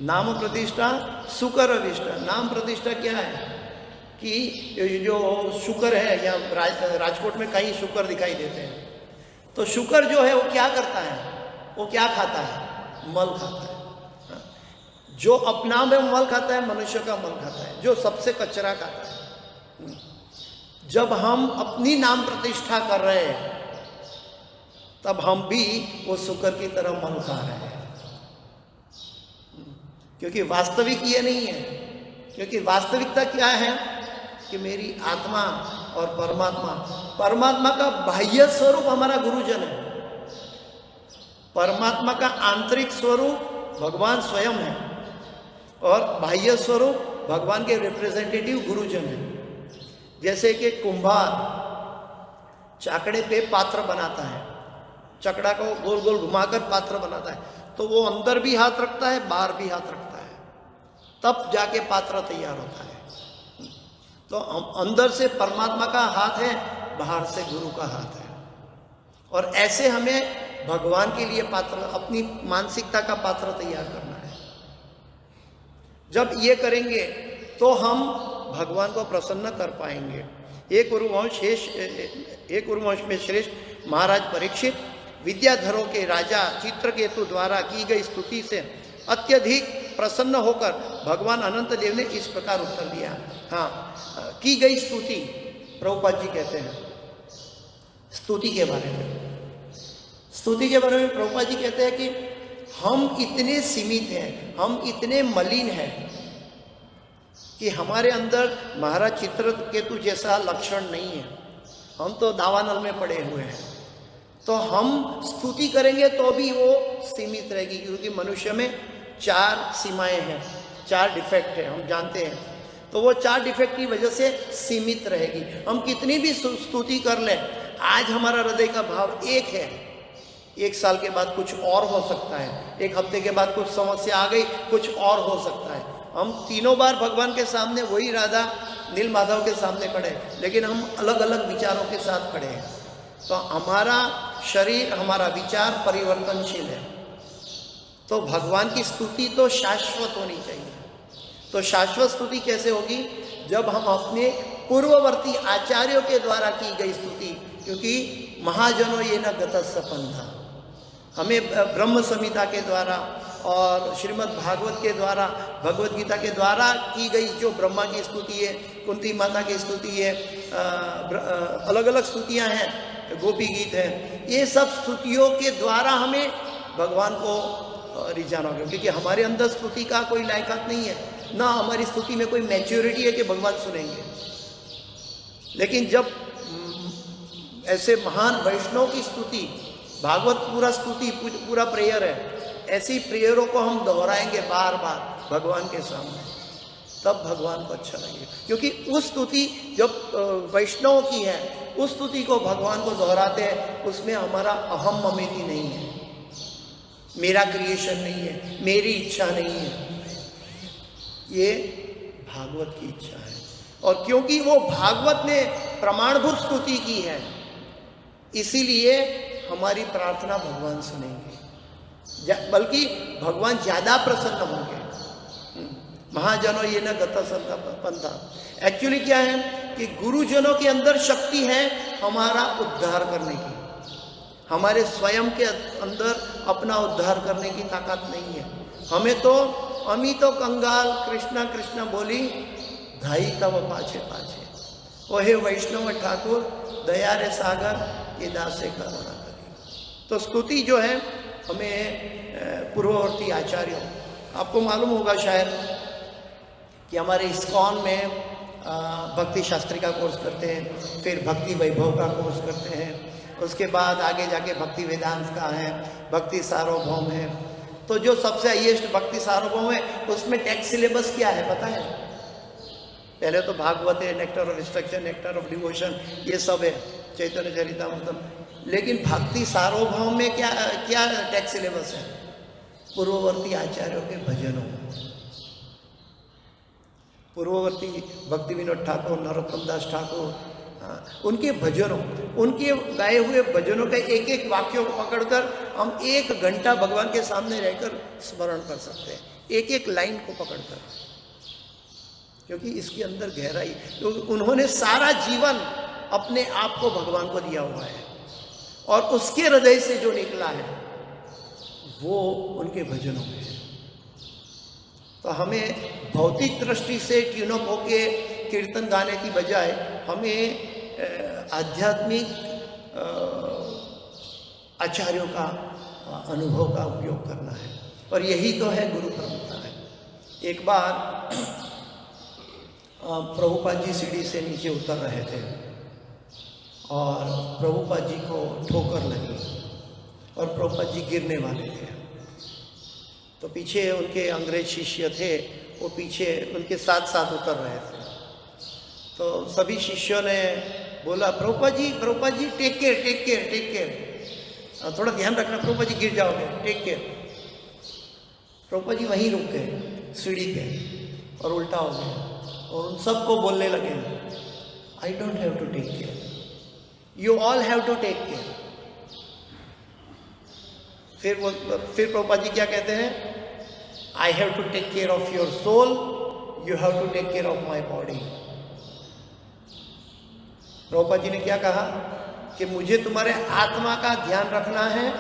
नाम प्रतिष्ठा सुकर विष्टा। नाम प्रतिष्ठा क्या है कि जो शुकर है, या राजकोट में कई शुकर दिखाई देते हैं, तो शुकर जो है वो क्या करता है, वो क्या खाता है, मल खाता है। जो अपना में मल खाता है, मनुष्य का मल खाता है, जो सबसे कचरा खाता है। जब हम अपनी नाम प्रतिष्ठा कर रहे हैं, तब हम भी वो शुकर की तरह मल खा रहे हैं, क्योंकि वास्तविक ये नहीं है। क्योंकि वास्तविकता क्या है कि मेरी आत्मा और परमात्मा, परमात्मा का बाह्य स्वरूप हमारा गुरुजन है, परमात्मा का आंतरिक स्वरूप भगवान स्वयं है, और बाह्य स्वरूप भगवान के रिप्रेजेंटेटिव गुरुजन है। जैसे कि कुंभार चाकड़े पे पात्र बनाता है, चकड़ा को गोल गोल घुमाकर पात्र बनाता है, तो वो अंदर भी हाथ रखता है, बाहर भी हाथ रखता है, तब जाके पात्र तैयार होता है। तो अंदर से परमात्मा का हाथ है, बाहर से गुरु का हाथ है। और ऐसे हमें भगवान के लिए पात्र, अपनी मानसिकता का पात्र तैयार करना है। जब ये करेंगे तो हम भगवान को प्रसन्न कर पाएंगे। एक उरुवंश में श्रेष्ठ महाराज परीक्षित विद्याधरों के राजा चित्रकेतु द्वारा की गई स्तुति से अत्यधिक प्रसन्न होकर भगवान अनंत देव ने इस प्रकार उत्तर दिया। हाँ, की गई स्तुति, प्रभुपाद जी कहते हैं स्तुति के बारे में, स्तुति के बारे में प्रभुपाद जी कहते हैं कि हम इतने सीमित हैं, हम इतने मलिन हैं कि हमारे अंदर महाराज चित्रकेतु जैसा लक्षण नहीं है। हम तो दावानल में पड़े हुए हैं, तो हम स्तुति करेंगे तो भी वो सीमित रहेगी, क्योंकि मनुष्य में 4 सीमाएं हैं, 4 डिफेक्ट है, हम जानते हैं। तो वो 4 डिफेक्ट की वजह से सीमित रहेगी। हम कितनी भी स्तुति कर लें, आज हमारा हृदय का भाव एक है, 1 साल के बाद कुछ और हो सकता है, 1 हफ्ते के बाद कुछ समस्या आ गई, कुछ और हो सकता है। हम तीनों बार भगवान के सामने वही राधा नील माधव के सामने खड़े, लेकिन हम अलग अलग विचारों के साथ खड़े हैं। तो हमारा शरीर, हमारा विचार परिवर्तनशील है। तो भगवान की स्तुति तो शाश्वत होनी चाहिए। तो शाश्वत स्तुति कैसे होगी? जब हम अपने पूर्ववर्ती आचार्यों के द्वारा की गई स्तुति, क्योंकि महाजनों ये न गतस्य पंथा, हमें ब्रह्म संहिता के द्वारा और श्रीमद् भागवत के द्वारा, भगवत गीता के द्वारा की गई जो ब्रह्मा की स्तुति है, कुंती माता की स्तुति है, अलग अलग स्तुतियां हैं, गोपी गीत है, ये सब स्तुतियों के द्वारा हमें भगवान को रिझाना होगा। क्योंकि हमारे अंदर स्तुति का कोई लायकात नहीं है, ना हमारी स्तुति में कोई मैच्योरिटी है कि भगवान सुनेंगे। लेकिन जब ऐसे महान वैष्णव की स्तुति, भागवत पूरा स्तुति, पूरा प्रेयर है, ऐसी प्रेयरों को हम दोहराएंगे बार बार भगवान के सामने, तब भगवान को अच्छा लगेगा। क्योंकि उस स्तुति जब वैष्णव की है, उस स्तुति को भगवान को दोहराते हैं, उसमें हमारा अहम ममेती नहीं है, मेरा क्रिएशन नहीं है, मेरी इच्छा नहीं है, ये भागवत की इच्छा है। और क्योंकि वो भागवत ने प्रमाणभूत स्तुति की है, इसीलिए हमारी प्रार्थना भगवान सुनेंगे, बल्कि भगवान ज्यादा प्रसन्न होंगे। महाजनों ये न गतस्य पंथा। एक्चुअली क्या है कि गुरुजनों के अंदर शक्ति है हमारा उद्धार करने की, हमारे स्वयं के अंदर अपना उद्धार करने की ताकत नहीं है। हम ही तो कंगाल कृष्णा कृष्णा बोली धाई तब पाछे पाछे, ओ हे वैष्णव ठाकुर दया रे सागर ये दासे करुणा करी। तो स्तुति जो है हमें पूर्ववर्ती आचार्यों, आपको मालूम होगा शायद कि हमारे इस्कॉन में भक्ति शास्त्री का कोर्स करते हैं, फिर भक्ति वैभव का कोर्स करते हैं, उसके बाद आगे जाके भक्ति वेदांत का है, भक्ति सार्वभौम है। तो जो सबसे हाईएस्ट भक्ति सार्वभौम है, उसमें टेक्स्ट सिलेबस क्या है पता है? पहले तो भागवत है, nectar of instruction, nectar of devotion, ये सब है, चैतन्य चरितामृतम। लेकिन भक्ति सार्वभौम में क्या टेक्स्ट सिलेबस है? पूर्ववर्ती आचार्यों के भजनों, पूर्ववर्ती भक्ति विनोद ठाकुर, नरोत्तम दास ठाकुर, उनके भजनों, उनके गाए हुए भजनों के एक एक वाक्यों को पकड़कर हम 1 घंटा भगवान के सामने रहकर स्मरण कर सकते हैं, एक एक लाइन को पकड़कर, क्योंकि इसके अंदर गहराई, तो उन्होंने सारा जीवन अपने आप को भगवान को दिया हुआ है और उसके हृदय से जो निकला है वो उनके भजनों में है। तो हमें भौतिक दृष्टि से ट्यून अप होके कीर्तन गाने की बजाय हमें आध्यात्मिक आचार्यों का अनुभव का उपयोग करना है, और यही तो है गुरु परंपरा है। एक बार प्रभुपाद जी सीढ़ी से नीचे उतर रहे थे और प्रभुपाद जी को ठोकर लगी और प्रभुपाद जी गिरने वाले थे। तो पीछे उनके अंग्रेज शिष्य थे, वो पीछे उनके साथ साथ उतर रहे थे। तो सभी शिष्यों ने बोला, Prabhupada ji take care take care take care, थोड़ा ध्यान रखना, प्रभुपाद जी गिर जाओगे, टेक केयर। प्रभुपाद जी वहीं रुक गए सीढ़ी पे और उल्टा हो गए और उन सबको बोलने लगे, I don't have to take care, you all have to take care. फिर प्रभुपाद जी क्या कहते हैं, I have to take care of your soul, you have to take care of my body. Prabhupada ji ने क्या कहा कि मुझे तुम्हारे आत्मा का ध्यान रखना है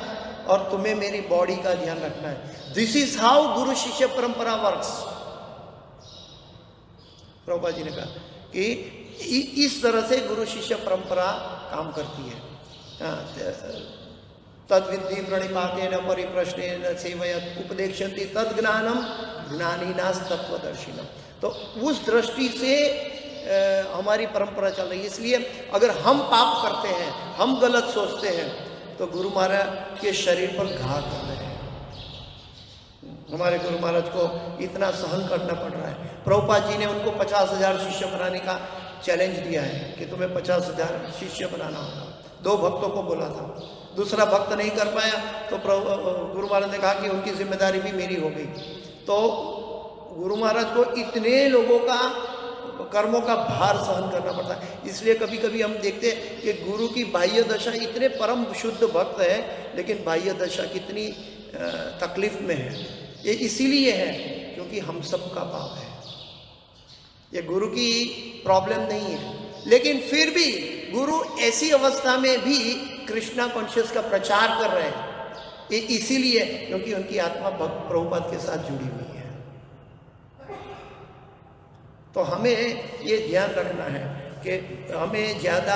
और तुम्हें मेरी बॉडी का ध्यान रखना है। दिस इज हाउ गुरु शिष्य परंपरा वर्क्स। प्रभुपाद जी ने कहा कि इस तरह से गुरु शिष्य परंपरा काम करती है। तद विद्धि प्रणिपातेन परिप्रश्नेन सेवयत् उपदेक्षन्ति तद ज्ञानम ज्ञानिनास तत्वदर्शिनम। तो उस दृष्टि से हमारी परंपरा चल रही है। इसलिए अगर हम पाप करते हैं, हम गलत सोचते हैं, तो गुरु महाराज के शरीर पर घाव कर रहे हैं। हमारे गुरु महाराज को इतना सहन करना पड़ रहा है। प्रभुपाद जी ने उनको 50,000 शिष्य बनाने का चैलेंज दिया है कि तुम्हें 50,000 शिष्य बनाना होगा। 2 भक्तों को बोला था, दूसरा भक्त नहीं कर पाया तो गुरु महाराज ने कहा कि उनकी जिम्मेदारी भी मेरी हो गई। तो गुरु महाराज को इतने लोगों का कर्मों का भार सहन करना पड़ता है। इसलिए कभी कभी हम देखते हैं कि गुरु की बाह्य दशा, इतने परम शुद्ध भक्त है लेकिन बाह्य दशा कितनी तकलीफ में है। ये इसीलिए है क्योंकि हम सबका पाप है। ये गुरु की प्रॉब्लम नहीं है, लेकिन फिर भी गुरु ऐसी अवस्था में भी कृष्णा कॉन्शियस का प्रचार कर रहे हैं। ये इसीलिए क्योंकि उनकी आत्मा प्रभुपाद के साथ जुड़ी हुई है। तो हमें ये ध्यान रखना है कि हमें ज़्यादा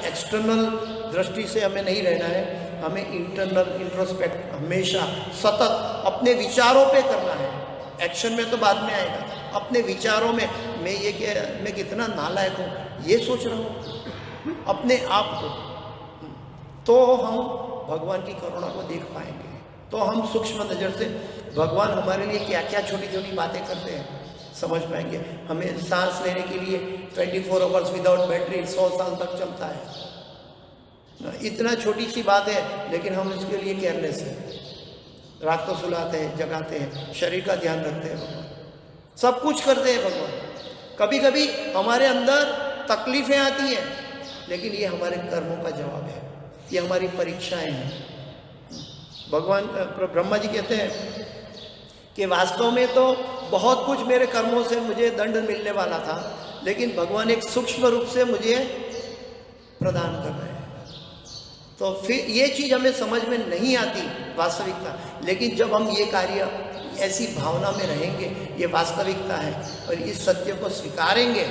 एक्सटर्नल दृष्टि से हमें नहीं रहना है। हमें इंटरनल इंट्रोस्पेक्ट हमेशा सतत अपने विचारों पे करना है। एक्शन में तो बाद में आएगा। अपने विचारों में मैं कितना नालायक हूँ ये सोच रहा हूँ अपने आप को, तो हम भगवान की करुणा को देख पाएंगे। तो हम सूक्ष्म नज़र से भगवान हमारे लिए क्या क्या छोटी छोटी बातें करते हैं समझ पाएंगे। हमें सांस लेने के लिए 24 आवर्स विदाउट बैटरी 100 साल तक चलता है। इतना छोटी सी बात है लेकिन हम इसके लिए केयरलेस हैं। रात को सुलाते हैं, जगाते हैं, शरीर का ध्यान रखते हैं, भगवान सब कुछ करते हैं भगवान। कभी कभी हमारे अंदर तकलीफें आती हैं लेकिन ये हमारे कर्मों का जवाब है, ये हमारी परीक्षाएं हैं। भगवान ब्रह्मा जी कहते हैं कि वास्तव में तो बहुत कुछ मेरे कर्मों से मुझे दंड मिलने वाला था, लेकिन भगवान एक सूक्ष्म रूप से मुझे प्रदान कर रहे हैं। तो फिर ये चीज़ हमें समझ में नहीं आती वास्तविकता, लेकिन जब हम ये कार्य ऐसी भावना में रहेंगे, ये वास्तविकता है और इस सत्य को स्वीकारेंगे,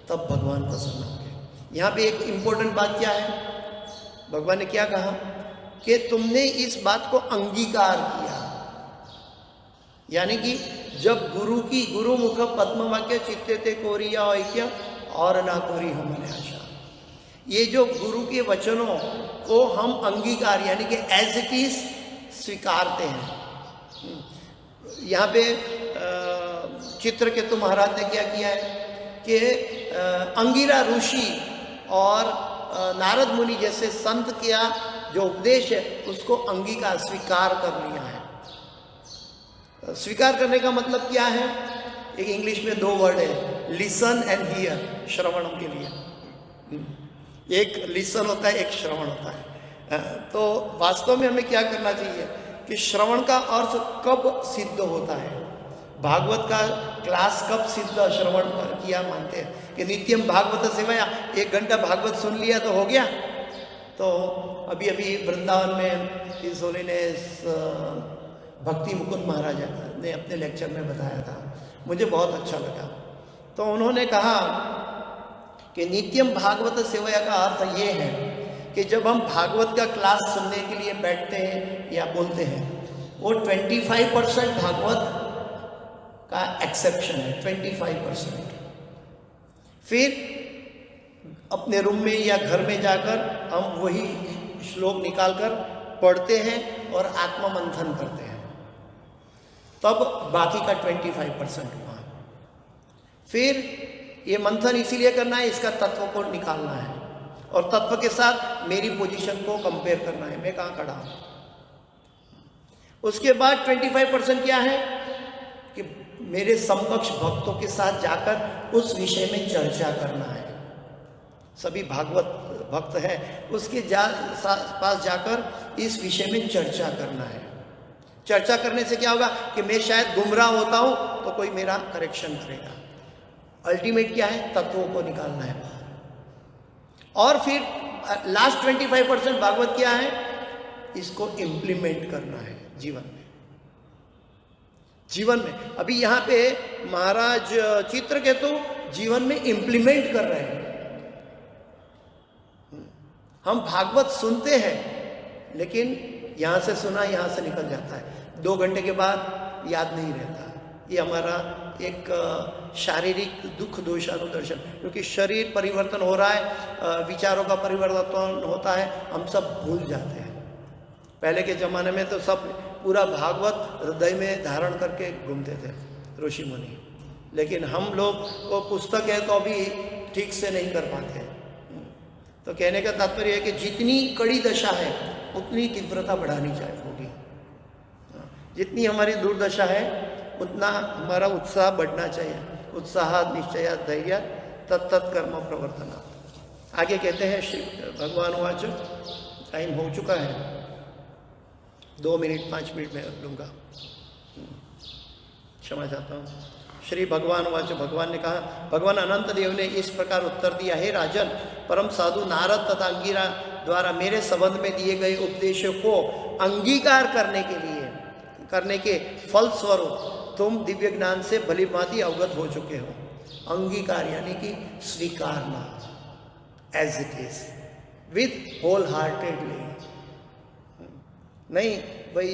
तब भगवान प्रसन्न होंगे। यहाँ पे एक इम्पोर्टेंट बात क्या है, भगवान ने क्या कहा कि तुमने इस बात को अंगीकार किया। यानी कि जब गुरु मुख पद्म वाक्य चित्ते ते कोरिया ऐक्य और ना कोरी हमने आशा। ये जो गुरु के वचनों को हम अंगीकार यानी कि एज इट इज स्वीकारते हैं। यहाँ पे चित्रकेतु महाराज ने क्या किया है कि अंगिरा ऋषि और नारद मुनि जैसे संत का जो उपदेश है उसको अंगीकार स्वीकार कर लिया है। स्वीकार करने का मतलब क्या है एक इंग्लिश में 2 वर्ड है, लिसन एंड हियर, श्रवणम के लिए। एक लिसन होता है, एक श्रवण होता है। तो वास्तव में हमें क्या करना चाहिए कि श्रवण का अर्थ कब सिद्ध होता है, भागवत का क्लास कब सिद्ध श्रवण किया मानते हैं कि नित्यम भागवत सेवाया, 1 घंटा भागवत सुन लिया तो हो गया। तो अभी अभी वृंदावन में इस होलीनेस भक्ति मुकुंद महाराज ने अपने लेक्चर में बताया था, मुझे बहुत अच्छा लगा। तो उन्होंने कहा कि नित्यम भागवत सेवाया का अर्थ ये है कि जब हम भागवत का क्लास सुनने के लिए बैठते हैं या बोलते हैं, वो 25% भागवत का एक्सेप्शन है, 25%। फिर अपने रूम में या घर में जाकर हम वही श्लोक निकालकर पढ़ते हैं और आत्मा मंथन करते हैं, तब बाकी का 25% हुआ। फिर ये मंथन इसीलिए करना है, इसका तत्व को निकालना है और तत्व के साथ मेरी पोजीशन को कंपेयर करना है, मैं कहाँ खड़ा हूँ। उसके बाद 25% क्या है कि मेरे समकक्ष भक्तों के साथ जाकर उस विषय में चर्चा करना है। सभी भागवत भक्त हैं, उसके पास जाकर इस विषय में चर्चा करना है। चर्चा करने से क्या होगा कि मैं शायद गुमराह होता हूं तो कोई मेरा करेक्शन करेगा। अल्टीमेट क्या है, तत्वों को निकालना है। और फिर लास्ट 25% भागवत क्या है, इसको इम्प्लीमेंट करना है जीवन में। जीवन में अभी यहाँ पे महाराज चित्रकेतु जीवन में इम्प्लीमेंट कर रहे हैं। हम भागवत सुनते हैं लेकिन यहाँ से सुना यहाँ से निकल जाता है, 2 घंटे के बाद याद नहीं रहता। ये हमारा एक शारीरिक दुख दोषानुदर्शन, क्योंकि शरीर परिवर्तन हो रहा है, विचारों का परिवर्तन होता है, हम सब भूल जाते हैं। पहले के ज़माने में तो सब पूरा भागवत हृदय में धारण करके घूमते थे ऋषि मुनि, लेकिन हम लोग को पुस्तक है तो अभी ठीक से नहीं कर पाते। तो कहने का तात्पर्य है कि जितनी कड़ी दशा है उतनी तीव्रता बढ़ानी चाहिए होगी, जितनी हमारी दुर्दशा है उतना हमारा उत्साह बढ़ना चाहिए। उत्साह निश्चय धैर्य तत्त कर्म प्रवर्तना। आगे कहते हैं श्री भगवान वाच, टाइम हो चुका है, 2 मिनट 5 मिनट में लूँगा, क्षमा चाहता हूँ। श्री भगवान वाच, भगवान ने कहा, भगवान अनंत देव ने इस प्रकार उत्तर दिया, हे राजन, परम साधु नारद तथा अंगिरा द्वारा मेरे संबंध में दिए गए उपदेशों को अंगीकार करने के फल स्वरूप तुम दिव्य ज्ञान से भली भांति अवगत हो चुके हो। अंगीकार यानी कि स्वीकारना, as it is, with wholeheartedly. नहीं भाई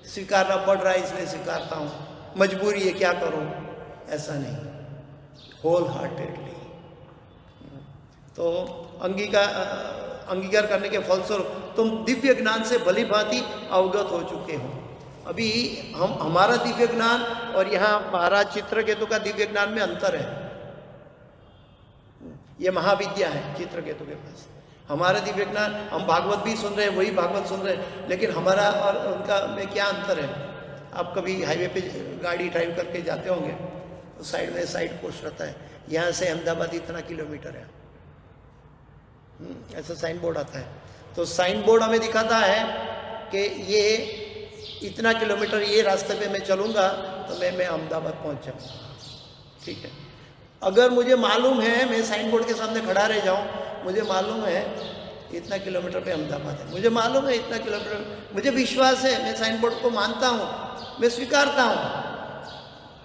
स्वीकारना पड़ रहा है इसलिए स्वीकारता हूँ, मजबूरी है क्या करूँ, ऐसा नहीं, होल हार्टेडली। तो अंगीकार करने के फलस्वरूप तुम दिव्य ज्ञान से भली भांति अवगत हो चुके हो। अभी हमारा दिव्य ज्ञान और यहाँ महाराज चित्रकेतु का दिव्य ज्ञान में अंतर है। ये महाविद्या है चित्रकेतु के पास, हमारा दिव्य ज्ञान, हम भागवत भी सुन रहे हैं, वही भागवत सुन रहे हैं, लेकिन हमारा और उनका में क्या अंतर है। आप कभी हाईवे पे गाड़ी ड्राइव करके जाते होंगे तो साइड में साइड पोस्ट रहता है, यहाँ से अहमदाबाद इतना किलोमीटर है, ऐसा साइन बोर्ड आता है। तो साइन बोर्ड हमें दिखाता है कि ये इतना किलोमीटर ये रास्ते पे मैं चलूँगा तो मैं अहमदाबाद पहुँच जाऊँगा। ठीक है, अगर मुझे मालूम है, मैं साइन बोर्ड के सामने खड़ा रह जाऊँ, मुझे मालूम है इतना किलोमीटर पे अहमदाबाद है, मुझे मालूम है इतना किलोमीटर, मुझे विश्वास है, मैं साइन बोर्ड को मानता हूँ, मैं स्वीकारता हूँ,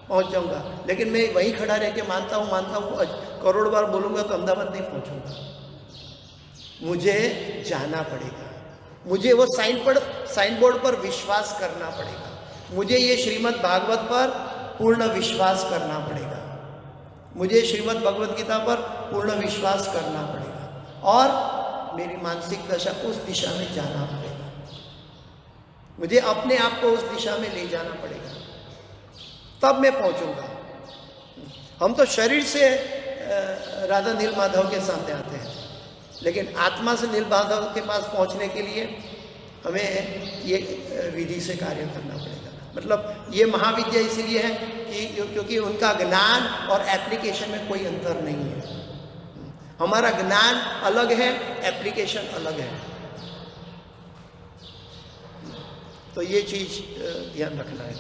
पहुँच जाऊँगा। लेकिन मैं वहीं खड़ा रह के मानता हूँ, करोड़ बार बोलूँगा तो अहमदाबाद नहीं पहुँचूँगा। मुझे जाना पड़ेगा, मुझे वो साइन बोर्ड पर विश्वास करना पड़ेगा, मुझे ये श्रीमद् भागवत पर पूर्ण विश्वास करना पड़ेगा, मुझे श्रीमद् भगवद गीता पर पूर्ण विश्वास करना पड़ेगा और मेरी मानसिक दशा उस दिशा में जाना पड़ेगा, मुझे अपने आप को उस दिशा में ले जाना पड़ेगा, तब मैं पहुंचूंगा। हम तो शरीर से राधा नील माधव के सामने आते हैं, लेकिन आत्मा से नील माधव के पास पहुंचने के लिए हमें ये विधि से कार्य करना पड़ेगा। मतलब ये महाविद्या इसीलिए है कि क्योंकि उनका ज्ञान और एप्लीकेशन में कोई अंतर नहीं है। हमारा ज्ञान अलग है, एप्लीकेशन अलग है। तो ये चीज ध्यान रखना है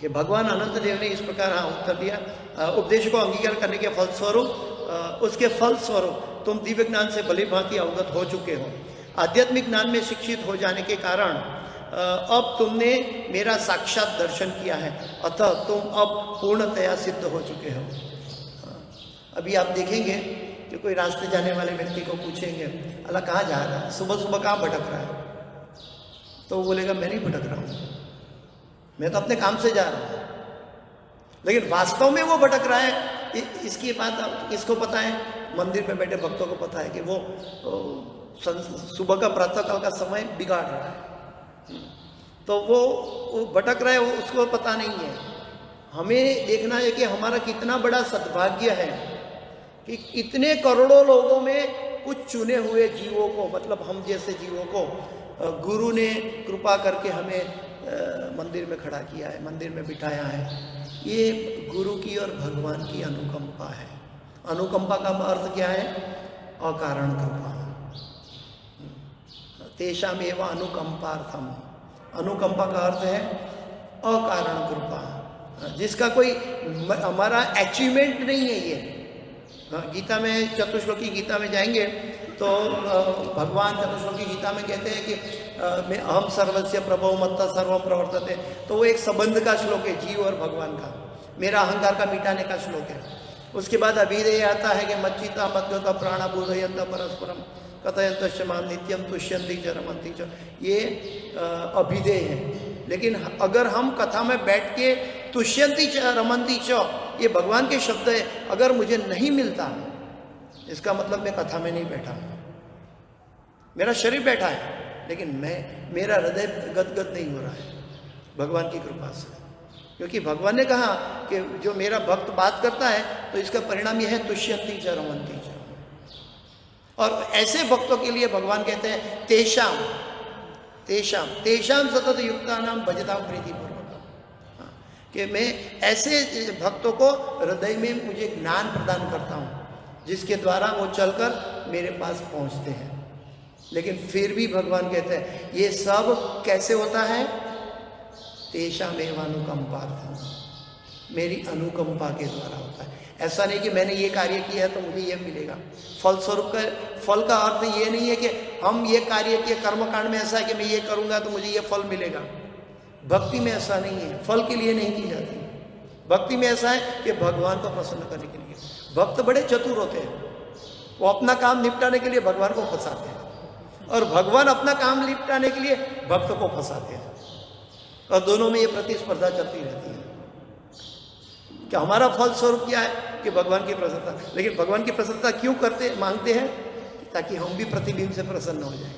कि भगवान अनंत देव ने इस प्रकार उत्तर दिया। उपदेश को अंगीकार करने के फलस्वरूप, उसके फलस्वरूप तुम दिव्य ज्ञान से भली भांति अवगत हो चुके हो। आध्यात्मिक ज्ञान में शिक्षित हो जाने के कारण अब तुमने मेरा साक्षात दर्शन किया है, अतः तुम अब पूर्णतया सिद्ध हो चुके हो। अभी आप देखेंगे कि कोई रास्ते जाने वाले व्यक्ति को पूछेंगे, अल्लाह कहाँ जा रहा है, सुबह सुबह कहाँ भटक रहा है, तो वो बोलेगा मैं नहीं भटक रहा हूँ, मैं तो अपने काम से जा रहा हूँ। लेकिन वास्तव में वो भटक रहा है, इसकी बात किसको पता है? मंदिर में बैठे भक्तों को पता है कि वो सुबह का प्रातःकाल का समय बिगाड़ रहा है, तो वो भटक रहा है, वो उसको पता नहीं है। हमें देखना है कि हमारा कितना बड़ा सद्भाग्य है कि इतने करोड़ों लोगों में कुछ चुने हुए जीवों को, मतलब हम जैसे जीवों को गुरु ने कृपा करके हमें मंदिर में खड़ा किया है, मंदिर में बिठाया है। ये गुरु की और भगवान की अनुकंपा है। अनुकंपा का अर्थ क्या है? अकारण कृपा। तेषामेव अनुकंपार्थम। अनुकंपा का अर्थ है अकारण कृपा, जिसका कोई हमारा अचीवमेंट नहीं है। ये गीता में, चतुश्लोकी गीता में जाएंगे तो भगवान चतुश्लोकी गीता में कहते हैं कि हम सर्वस्य प्रभो मत्ता सर्वम प्रवर्तते, तो वो एक संबंध का श्लोक है, जीव और भगवान का, मेरा अहंकार का मिटाने का श्लोक है। उसके बाद अभिधेय आता है कि मच्चिता मद्योता प्राणा बोधयंत परस्परम कथयंत माम नित्यम तुष्यंती च रमंती च, ये अभिधेय है। लेकिन अगर हम कथा में बैठ के तुष्यंती च रमंती च, ये भगवान के शब्द है, अगर मुझे नहीं मिलता, इसका मतलब मैं कथा में नहीं बैठा, मेरा शरीर बैठा है लेकिन मेरा हृदय गदगद नहीं हो रहा है भगवान की कृपा से। क्योंकि भगवान ने कहा कि जो मेरा भक्त बात करता है तो इसका परिणाम यह है तुष्यंती च रमंती च। और ऐसे भक्तों के लिए भगवान कहते हैं तेषाम तेषाम तेषाम सतत युक्तानाम भजताम प्रीतिपूर्वक, कि मैं ऐसे भक्तों को हृदय में मुझे ज्ञान प्रदान करता हूँ जिसके द्वारा वो चलकर मेरे पास पहुँचते हैं। लेकिन फिर भी भगवान कहते हैं ये सब कैसे होता है? तेषामेव अनुकंपार्थम, मेरी अनुकंपा के द्वारा होता है। ऐसा नहीं कि मैंने ये कार्य किया है तो मुझे ये मिलेगा। फलस्वरूप का, फल का अर्थ ये नहीं है कि हम ये कार्य किए, कर्मकांड में ऐसा है कि मैं ये करूँगा तो मुझे ये फल मिलेगा। भक्ति में ऐसा नहीं है, फल के लिए नहीं की जाती। भक्ति में ऐसा है कि भगवान को प्रसन्न करने के लिए। भक्त बड़े चतुर होते हैं, वो अपना काम निपटाने के लिए भगवान को फंसाते हैं, और भगवान अपना काम निपटाने के लिए भक्त को फंसाते हैं, और दोनों में ये प्रतिस्पर्धा चलती रहती है कि हमारा फल स्वरूप क्या है कि भगवान की प्रसन्नता। लेकिन भगवान की प्रसन्नता क्यों मांगते हैं? ताकि हम भी प्रतिबिंब से प्रसन्न हो जाए,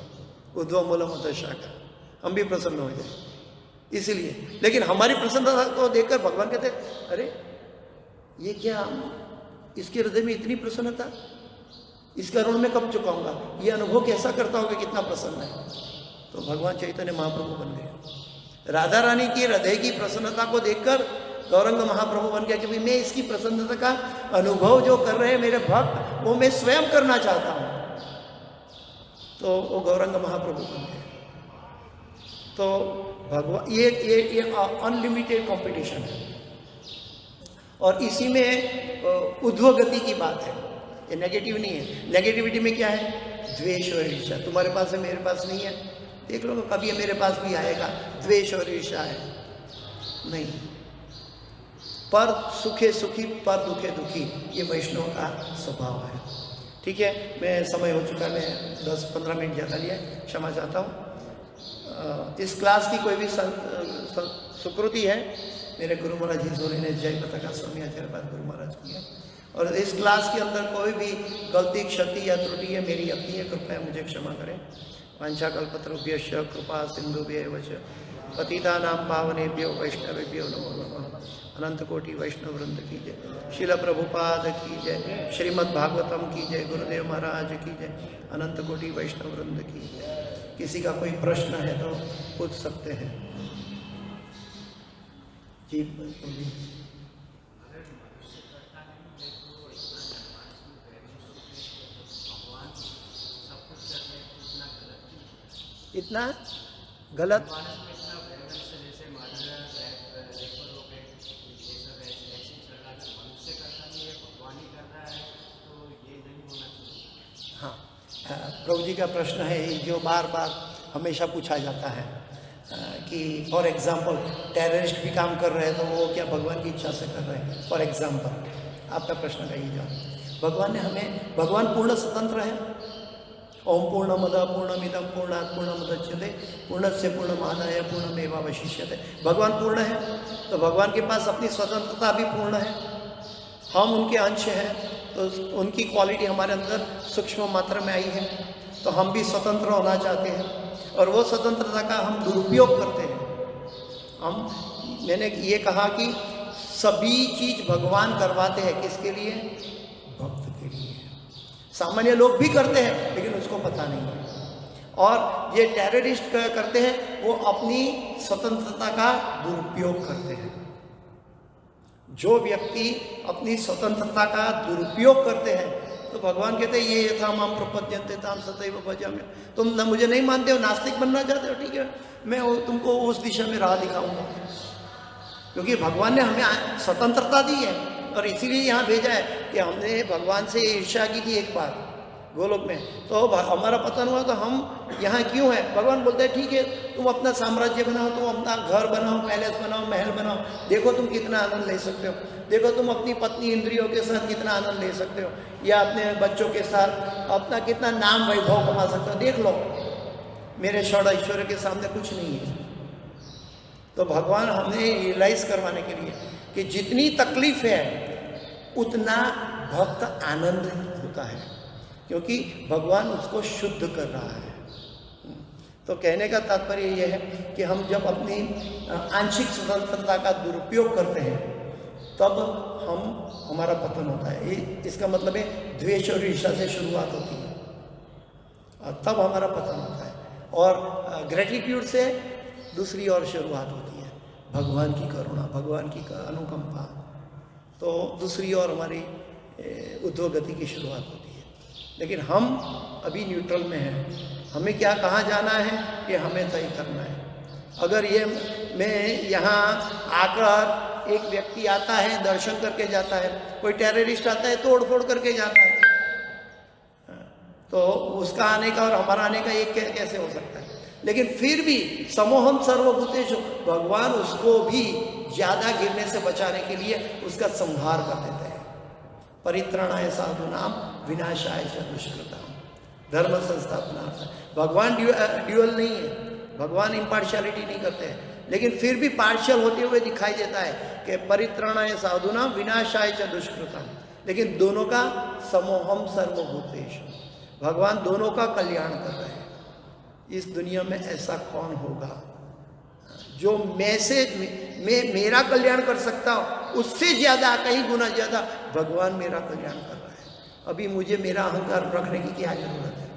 उद्धव मूलम शाखा, हम भी प्रसन्न हो जाए इसीलिए। लेकिन हमारी प्रसन्नता को देखकर भगवान कहते हैं अरे ये क्या, इसके हृदय में इतनी प्रसन्नता, इसका ऋण मैं कब चुकाऊंगा, ये अनुभव कैसा करता होगा, कितना प्रसन्न है। तो भगवान चैतन्य महाप्रभु बन गए। राधा रानी की हृदय की प्रसन्नता को देखकर गौरंग महाप्रभु बन गया कि भाई मैं इसकी प्रसन्नता का अनुभव जो कर रहे हैं मेरे भक्त, वो मैं स्वयं करना चाहता हूँ। तो वो गौरंग महाप्रभु बन गए। तो भगवान ये अनलिमिटेड कंपटीशन है, और इसी में उद्धव गति की बात है, ये नेगेटिव नहीं है। नेगेटिविटी में क्या है? द्वेष और ईर्ष्या। तुम्हारे पास है, मेरे पास नहीं है, देख लो कभी मेरे पास भी आएगा। द्वेष और ईर्ष्या है नहीं। पर सुखे सुखी पर दुखे दुखी, ये वैष्णव का स्वभाव है। ठीक है, मैं समय हो चुका, मैं 10-15 मिनट ज़्यादा लिया, क्षमा चाहता हूँ। इस क्लास की कोई भी सुकृति है, मेरे गुरु महाराज जी सोनी ने जय पताका स्वामी आचार्य गुरु महाराज की है, और इस क्लास के अंदर कोई भी गलती क्षति या त्रुटि है मेरी अपनी है, कृपया मुझे क्षमा करें। वांछा कल्पतरुभ्यश्च कृपा सिंधुभ्यैव च पतितानां पावनेभ्यो वैष्णवेभ्यो नमो नमः। अनंत कोटि वैष्णव वृंद की जय। शिल प्रभुपाद की जय। श्रीमद् भागवतम की जय। गुरुदेव महाराज की जय। अनंत कोटि वैष्णव वृंद की जय। किसी का कोई प्रश्न है तो पूछ सकते हैं। जी बिल्कुल जी। इतना गलत हाँ, प्रभु जी का प्रश्न है जो बार बार हमेशा पूछा जाता है कि फॉर एग्जांपल टेररिस्ट भी काम कर रहे हैं तो वो क्या भगवान की इच्छा से कर रहे हैं? फॉर एग्जांपल आपका प्रश्न का ये जवाब, भगवान ने हमें, भगवान पूर्ण स्वतंत्र है। ओम पूर्णमद पूर्णमिदं पूर्णात् पूर्णमुदच्यते पूर्णस्य पूर्णमादाय पूर्णमेवावशिष्यते। भगवान पूर्ण है तो भगवान के पास अपनी स्वतंत्रता भी पूर्ण है। हम उनके अंश हैं तो उनकी क्वालिटी हमारे अंदर सूक्ष्म मात्रा में आई है, तो हम भी स्वतंत्र होना चाहते हैं और वो स्वतंत्रता का हम दुरुपयोग करते हैं। मैंने ये कहा कि सभी चीज भगवान करवाते हैं, किसके लिए? भक्त के लिए। सामान्य लोग भी करते हैं लेकिन उसको पता नहीं है। और ये टेररिस्ट करते हैं, वो अपनी स्वतंत्रता का दुरुपयोग करते हैं। जो व्यक्ति अपनी स्वतंत्रता का दुरुपयोग करते हैं तो भगवान कहते हैं ये था माम प्रपद्यन्ते ताम सदैव भजाम्यहम्। तुम न मुझे नहीं मानते हो, नास्तिक बनना चाहते हो, ठीक है, मैं तुमको उस दिशा में राह दिखाऊंगा। क्योंकि भगवान ने हमें स्वतंत्रता दी है और इसीलिए यहाँ भेजा है कि हमने भगवान से ईर्ष्या की थी एक बार गोलोक में, तो हमारा पतन हुआ, तो हम यहाँ क्यों है? भगवान बोलते हैं ठीक है, तुम अपना साम्राज्य बनाओ, तुम अपना घर बनाओ, पैलेस बनाओ, महल बनाओ, देखो तुम कितना आनंद ले सकते हो, देखो तुम अपनी पत्नी इंद्रियों के साथ कितना आनंद ले सकते हो, या अपने बच्चों के साथ अपना कितना नाम वैभव कमा सकते हो, देख लो, मेरे षड ऐश्वर्य के सामने कुछ नहीं है। तो भगवान हमें रियलाइज करवाने के लिए कि जितनी तकलीफ है उतना भक्त आनंद होता है, क्योंकि भगवान उसको शुद्ध कर रहा है। तो कहने का तात्पर्य यह है कि हम जब अपनी आंशिक स्वतंत्रता का दुरुपयोग करते हैं तब हमारा पतन होता है। इसका मतलब है द्वेष और ईर्ष्या से शुरुआत होती है और तब हमारा पतन होता है, और ग्रेटिट्यूड से दूसरी ओर शुरुआत होती है, भगवान की करुणा, भगवान की अनुकंपा, तो दूसरी ओर हमारी उद्योगति की शुरुआत होती है। लेकिन हम अभी न्यूट्रल में हैं, हमें क्या कहाँ जाना है ये हमें तय करना है। अगर ये मैं यहाँ आकर एक व्यक्ति आता है दर्शन करके जाता है, कोई टेररिस्ट आता है तोड़ फोड़ करके जाता है, तो उसका आने का और हमारा आने का एक कैसे हो सकता है? लेकिन फिर भी समोहम सर्वभूतेषु, भगवान उसको भी ज्यादा गिरने से बचाने के लिए उसका संहार कर देते हैं। परित्राणाय साधूनां विनाशाय च दुष्कृताम्, धर्म संस्थापनार्थाय। भगवान ड्यूअल नहीं है, भगवान इम्पार्शियलिटी नहीं करते हैं, लेकिन फिर भी पार्शियल होते हुए दिखाई देता है कि परित्राणाय साधूनां विनाशाय च दुष्कृताम्। लेकिन दोनों का समोहम सर्वभूतेषु, भगवान दोनों का कल्याण कर रहे हैं। इस दुनिया में ऐसा कौन होगा जो मैं मेरा कल्याण कर सकता हूँ, उससे ज्यादा, कहीं गुना ज्यादा भगवान मेरा कल्याण कर रहा है। अभी मुझे मेरा अहंकार रखने की क्या जरूरत है?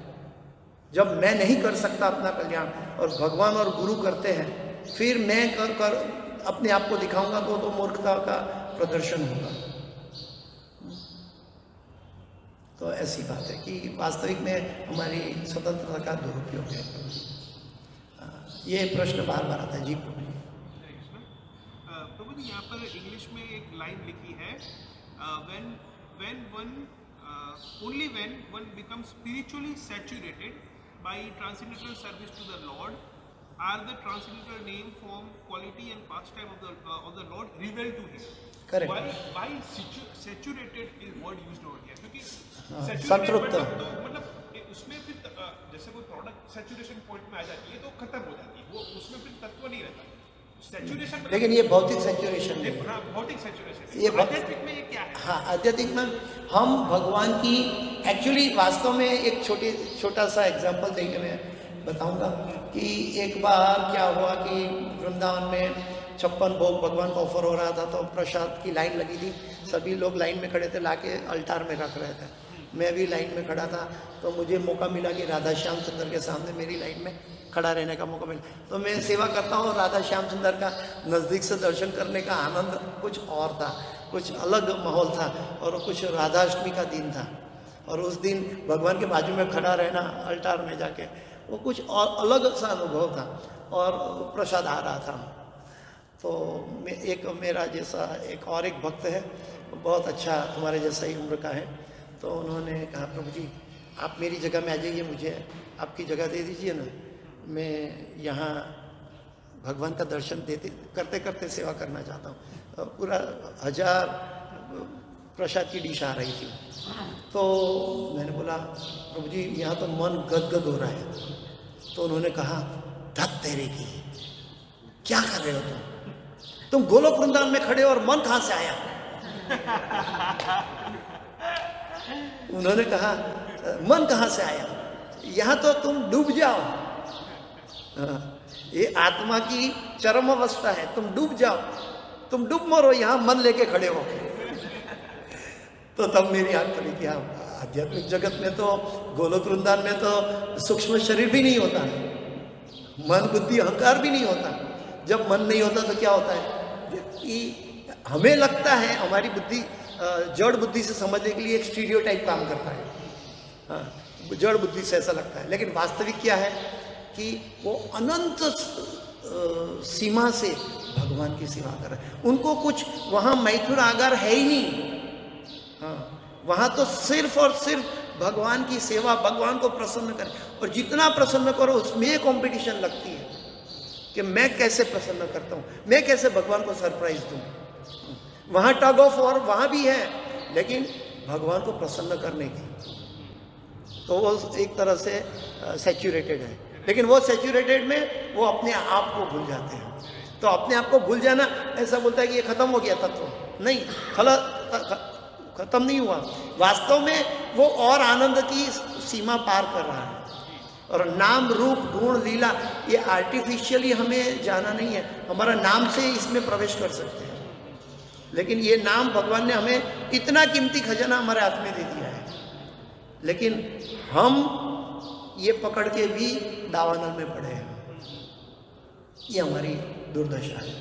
जब मैं नहीं कर सकता अपना कल्याण और भगवान और गुरु करते हैं, फिर मैं कर अपने आप को दिखाऊंगा तो मूर्खता का प्रदर्शन होगा। तो ऐसी बात है कि वास्तविक में हमारी स्वतंत्रता का दुरुपयोग है। ये प्रश्न बार बार आता है। जी प्रभु जी। प्रभु जी, यहाँ पर इंग्लिश में एक लाइन लिखी है, only when one becomes spiritually saturated by transcendental service to the Lord are the transcendental name, form, quality and pastime of the Lord revealed to him. Correct. Why saturated is word used over here? क्योंकि संतृप्त, मतलब उसमें फिर जैसे कोई product saturation point में आ जाती है तो खत्म हो जाती है, वो उसमें फिर तत्व नहीं रहता सैचुरेशन। लेकिन ये भौतिक सैचुरेशन है। हाँ, भौतिक सैचुरेशन। ये आध्यात्मिक में ये क्या है? हाँ, आध्यात्मिक में हम भगवान की एक्चुअली वास्तव में एक छोटा सा एग्जांपल देके मैं बताऊंगा कि एक बार क्या हुआ कि वृंदावन में 56 भोग भगवान को ऑफर हो रहा था, तो प्रसाद की लाइन लगी थी, सभी लोग लाइन में खड़े थे, लाके अल्टार में रख रहे थे। मैं भी लाइन में खड़ा था, तो मुझे मौका मिला कि राधा श्याम सुंदर के सामने मेरी लाइन में खड़ा रहने का मौका मिला। तो मैं सेवा करता हूँ, राधा श्याम सुंदर का नज़दीक से दर्शन करने का आनंद कुछ और था, कुछ अलग माहौल था। और कुछ राधाष्टमी का दिन था और उस दिन भगवान के बाजू में खड़ा रहना अल्टार में जाके, वो कुछ और अलग सा अनुभव था और प्रसाद आ रहा था। तो एक मेरा जैसा एक भक्त है, बहुत अच्छा तुम्हारे जैसा ही उम्र का है, तो उन्होंने कहा प्रभु जी आप मेरी जगह में आ जाइए, मुझे आपकी जगह दे दीजिए ना, मैं यहाँ भगवान का दर्शन करते करते सेवा करना चाहता हूँ। पूरा 1000 प्रसाद की डिश आ रही थी। तो मैंने बोला प्रभु जी यहाँ तो मन गदगद हो रहा है। तो उन्होंने कहा धत तेरे की, क्या कर रहे हो तुम गोलोक वृंदावन में खड़े हो और मन कहाँ से आया? उन्होंने कहा मन कहाँ से आया, यहाँ तो तुम डूब जाओ, ये आत्मा की चरम अवस्था है, तुम डूब जाओ, तुम डूब मरो, यहाँ मन लेके खड़े हो। तो तब मेरी आंख खुली कि हाँ, आध्यात्मिक जगत में तो गोलोक वृंदावन में तो सूक्ष्म शरीर भी नहीं होता, मन बुद्धि अहंकार भी नहीं होता। जब मन नहीं होता तो क्या होता है कि हमें लगता है हमारी बुद्धि जड़ बुद्धि से समझने के लिए एक स्टीरियोटाइप काम करता है, हाँ, जड़ बुद्धि से ऐसा लगता है, लेकिन वास्तविक क्या है कि वो अनंत सीमा से भगवान की सेवा कर रहे हैं। उनको कुछ वहाँ मैथुन आगार है ही नहीं, हाँ, वहाँ तो सिर्फ और सिर्फ भगवान की सेवा, भगवान को प्रसन्न करें, और जितना प्रसन्न करो उसमें कंपटीशन लगती है कि मैं कैसे प्रसन्न करता हूँ, मैं कैसे भगवान को सरप्राइज दूँ। वहाँ टग ऑफ वॉर वहाँ भी है, लेकिन भगवान को प्रसन्न करने की, तो वो एक तरह से सैचुरेटेड है। लेकिन वो सैचुरेटेड में वो अपने आप को भूल जाते हैं। तो अपने आप को भूल जाना, ऐसा बोलता है कि ये खत्म हो गया तत्व, नहीं, खत्म नहीं हुआ। वास्तव में वो और आनंद की सीमा पार कर रहा है। और नाम रूप गुण लीला ये आर्टिफिशियली हमें जाना नहीं है, हमारा नाम से इसमें प्रवेश कर सकते हैं, लेकिन ये नाम भगवान ने हमें इतना कीमती खजाना हमारे हाथ में दे दिया है, लेकिन हम ये पकड़ के भी दावानल में पड़े हैं। ये हमारी दुर्दशा है।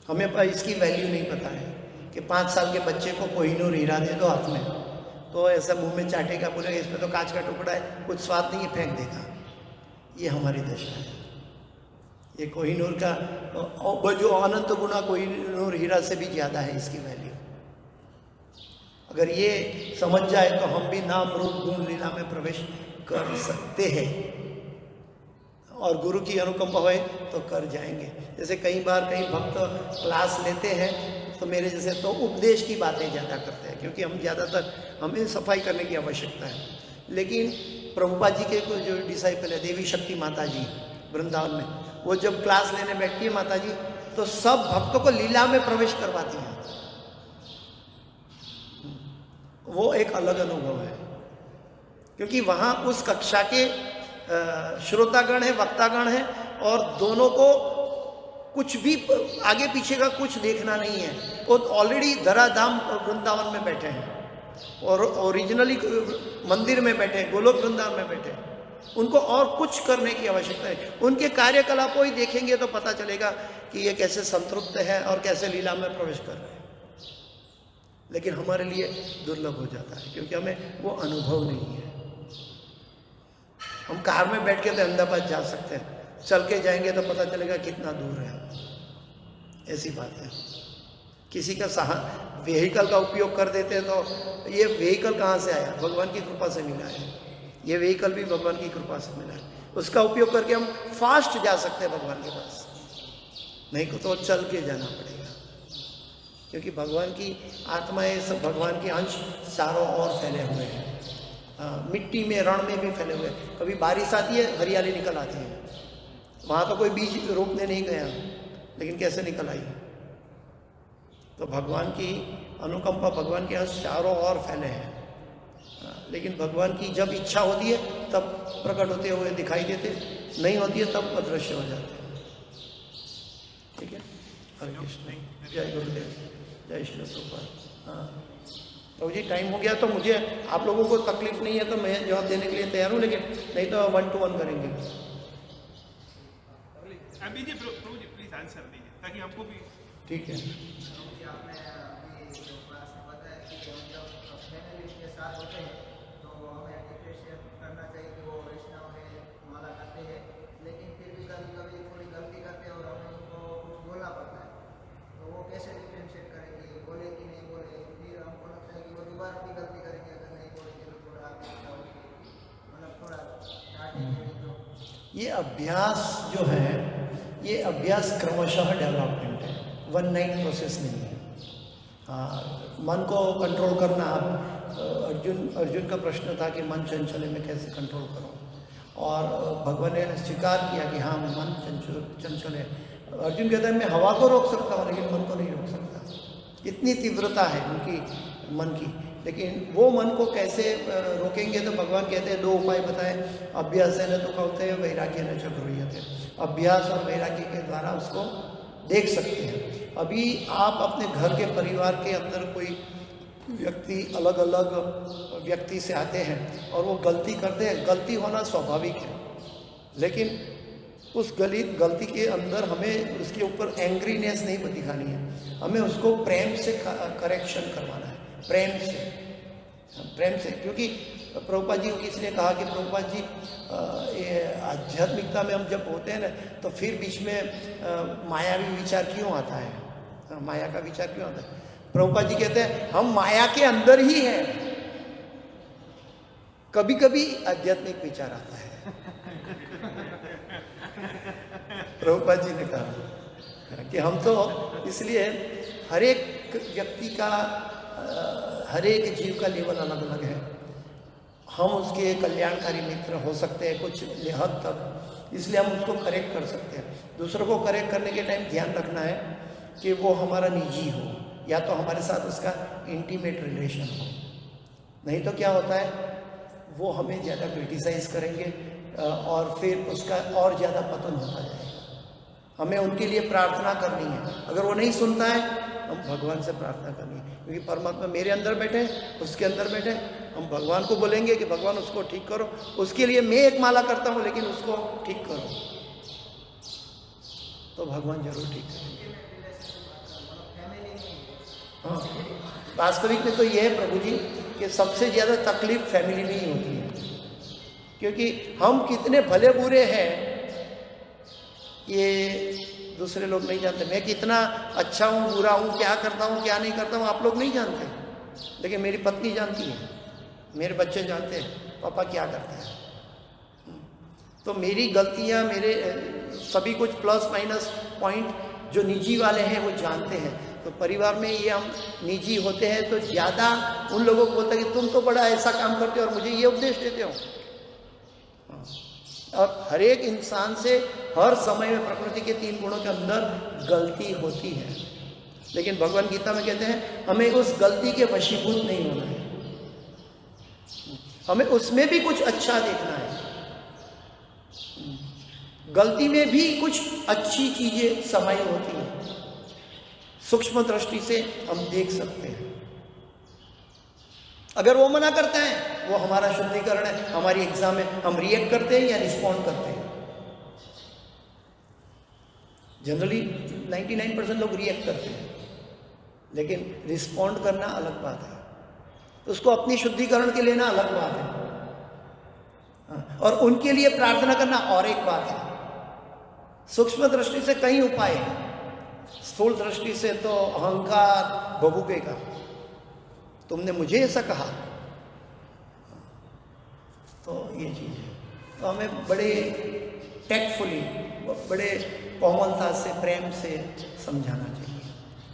हमें इसकी वैल्यू नहीं पता है कि 5 साल के बच्चे को कोहिनूर हीरा दे दो हाथ में, तो ऐसा मुंह में चाटेगा, बोलेगा इसमें तो कांच का टुकड़ा है, कुछ स्वाद नहीं है, फेंक देगा। ये हमारी दशा है। ये कोहिनूर का जो अनंत गुना कोहिनूर हीरा से भी ज़्यादा है इसकी वैल्यू। अगर ये समझ जाए तो हम भी नाम रूप गुण लीला में प्रवेश कर सकते हैं, और गुरु की अनुकंपा होए तो कर जाएंगे। जैसे कई बार कई भक्त क्लास लेते हैं तो मेरे जैसे तो उपदेश की बातें ज़्यादा करते हैं, क्योंकि हम ज़्यादातर हमें सफाई करने की आवश्यकता है। लेकिन प्रभुपाद जी के जो डिसाइपल है देवी शक्ति माता जी वृंदावन में, वो जब क्लास लेने बैठती है माता जी, तो सब भक्तों को लीला में प्रवेश करवाती हैं। वो एक अलग अनुभव है, क्योंकि वहाँ उस कक्षा के श्रोतागण है, वक्तागण है, और दोनों को कुछ भी आगे पीछे का कुछ देखना नहीं है। वो ऑलरेडी धराधाम वृंदावन में बैठे हैं और ओरिजिनली मंदिर में बैठे हैं, गोलोक वृंदावन में बैठे हैं। उनको और कुछ करने की आवश्यकता है। उनके कार्यकलापों ही देखेंगे तो पता चलेगा कि ये कैसे संतृप्त है और कैसे लीला में प्रवेश कर रहे हैं। लेकिन हमारे लिए दुर्लभ हो जाता है, क्योंकि हमें वो अनुभव नहीं है। हम कार में बैठ के तो अहमदाबाद जा सकते हैं, चल के जाएंगे तो पता चलेगा कितना दूर है। ऐसी बात है। किसी का व्हीकल का उपयोग कर देते हैं तो ये व्हीकल कहाँ से आया? भगवान की कृपा से मिला है। ये व्हीकल भी भगवान की कृपा से मिला है। उसका उपयोग करके हम फास्ट जा सकते हैं भगवान के पास, नहीं तो चल के जाना पड़ेगा, क्योंकि भगवान की आत्माएं सब भगवान के अंश चारों ओर फैले हुए हैं। मिट्टी में, रण में भी फैले हुए हैं। कभी बारिश आती है, हरियाली निकल आती है। वहाँ तो कोई बीज रोपने नहीं गया, लेकिन कैसे निकल आई? तो भगवान की अनुकंपा, भगवान के अंश चारों ओर फैले हैं। लेकिन भगवान की जब इच्छा होती है तब प्रकट होते हुए दिखाई देते, नहीं होती है तब अदृश्य हो जाते हैं। ठीक है। हरे कृष्ण। जय गुरुदेव, जय श्री प्रभुपाद। हाँ प्रभु जी, टाइम हो गया तो मुझे, आप लोगों को तकलीफ नहीं है तो मैं जवाब देने के लिए तैयार हूँ, लेकिन नहीं तो 1-to-1 करेंगे। अभी जी प्रभु जी प्लीज आंसर दीजिए ताकि हमको भी ठीक है। आपने अभी जो क्लास में बताया कि जब फैमिली के साथ होते हैं तो हमें डिप्रेशन करना चाहिए कि वो वैष्णव में माला करते हैं, लेकिन फिर भी कभी कभी थोड़ी गलती करते हैं और हमें उनको कुछ बोलना पड़ता है, तो वो कैसे डिफ्रेंशिएट करेंगे, बोले कि नहीं बोले, फिर हमको लगता है कि वो दोबारा भी गलती करेंगे अगर नहीं बोलेंगे तो थोड़ा आगे मतलब थोड़ा डांटेंगे तो। ये अभ्यास जो है, ये अभ्यास क्रमशः डेवलपमेंट है, वन नाइट प्रोसेस नहीं है। हाँ, मन को कंट्रोल करना, अर्जुन का प्रश्न था कि मन चंचल में कैसे कंट्रोल करूं, और भगवान ने स्वीकार किया कि हाँ मन चंचल है। अर्जुन कहता है मैं हवा को रोक सकता हूँ लेकिन मन को नहीं रोक सकता, इतनी तीव्रता है उनकी मन की। लेकिन वो मन को कैसे रोकेंगे, तो भगवान कहते हैं दो उपाय बताए, अभ्यास है न तो कहते हैं वैराग्य न च गृह्यते। अभ्यास और वैराग्य के द्वारा उसको देख सकते हैं। अभी आप अपने घर के परिवार के अंदर कोई व्यक्ति अलग अलग व्यक्ति से आते हैं और वो गलती करते हैं, गलती होना स्वाभाविक है, लेकिन उस गलती के अंदर हमें उसके ऊपर एंग्रीनेस नहीं दिखानी है, हमें उसको प्रेम से करेक्शन करवाना है, प्रेम से। क्योंकि प्रभुपाद जी को किसी ने कहा कि प्रभुपाद जी ये आध्यात्मिकता में हम जब होते हैं ना तो फिर बीच में मायावी विचार क्यों आता है, माया का विचार क्यों आता है? प्रभुपाद जी कहते हैं हम माया के अंदर ही हैं, कभी कभी आध्यात्मिक विचार आता है। प्रभुपाद जी ने कहा कि हम तो इसलिए हर एक व्यक्ति का, हर एक जीव का लेवल अलग अलग है, हम उसके कल्याणकारी मित्र हो सकते हैं कुछ हद तक, इसलिए हम उसको करेक्ट कर सकते हैं। दूसरों को करेक्ट करने के टाइम ध्यान रखना है कि वो हमारा निजी हो या तो हमारे साथ उसका इंटीमेट रिलेशन हो, नहीं तो क्या होता है वो हमें ज़्यादा क्रिटिसाइज करेंगे और फिर उसका और ज़्यादा पतन होता जाएगा। हमें उनके लिए प्रार्थना करनी है, अगर वो नहीं सुनता है हम भगवान से प्रार्थना करनी है, क्योंकि परमात्मा मेरे अंदर बैठे, उसके अंदर बैठे, हम भगवान को बोलेंगे कि भगवान उसको ठीक करो, उसके लिए मैं एक माला करता हूँ लेकिन उसको ठीक करो, तो भगवान जरूर ठीक करेंगे। हाँ, वास्तविक में तो ये है प्रभु जी कि सबसे ज़्यादा तकलीफ फैमिली में ही होती है, क्योंकि हम कितने भले बुरे हैं ये दूसरे लोग नहीं जानते। मैं कितना अच्छा हूँ, बुरा हूँ, क्या करता हूँ, क्या नहीं करता हूँ, आप लोग नहीं जानते, लेकिन मेरी पत्नी जानती है, मेरे बच्चे जानते हैं पापा क्या करते हैं। तो मेरी गलतियाँ, मेरे सभी कुछ प्लस माइनस पॉइंट जो निजी वाले हैं वो जानते हैं। तो परिवार में ये हम निजी होते हैं तो ज़्यादा उन लोगों को बोलता है कि तुम तो बड़ा ऐसा काम करते हो और मुझे ये उपदेश देते हो। और हर एक इंसान से हर समय में प्रकृति के 3 गुणों के अंदर गलती होती है, लेकिन भगवान गीता में कहते हैं हमें उस गलती के वशीभूत नहीं होना है, हमें उसमें भी कुछ अच्छा देखना है। गलती में भी कुछ अच्छी चीजें समाई होती हैं, सूक्ष्म दृष्टि से हम देख सकते हैं। अगर वो मना करते हैं वो हमारा शुद्धिकरण है, हमारी एग्जाम में हम रिएक्ट करते हैं या रिस्पॉन्ड करते हैं। जनरली 99% लोग रिएक्ट करते हैं, लेकिन रिस्पॉन्ड करना अलग बात है, उसको अपनी शुद्धिकरण के लेना अलग बात है, और उनके लिए प्रार्थना करना और एक बात है। सूक्ष्म दृष्टि से कई उपाय हैं, स्थूल दृष्टि से तो अहंकार भभूकेगा, तुमने मुझे ऐसा कहा, तो ये चीज़ है। तो हमें बड़े टैक्टफुली, बड़े कोमलता से, प्रेम से समझाना चाहिए।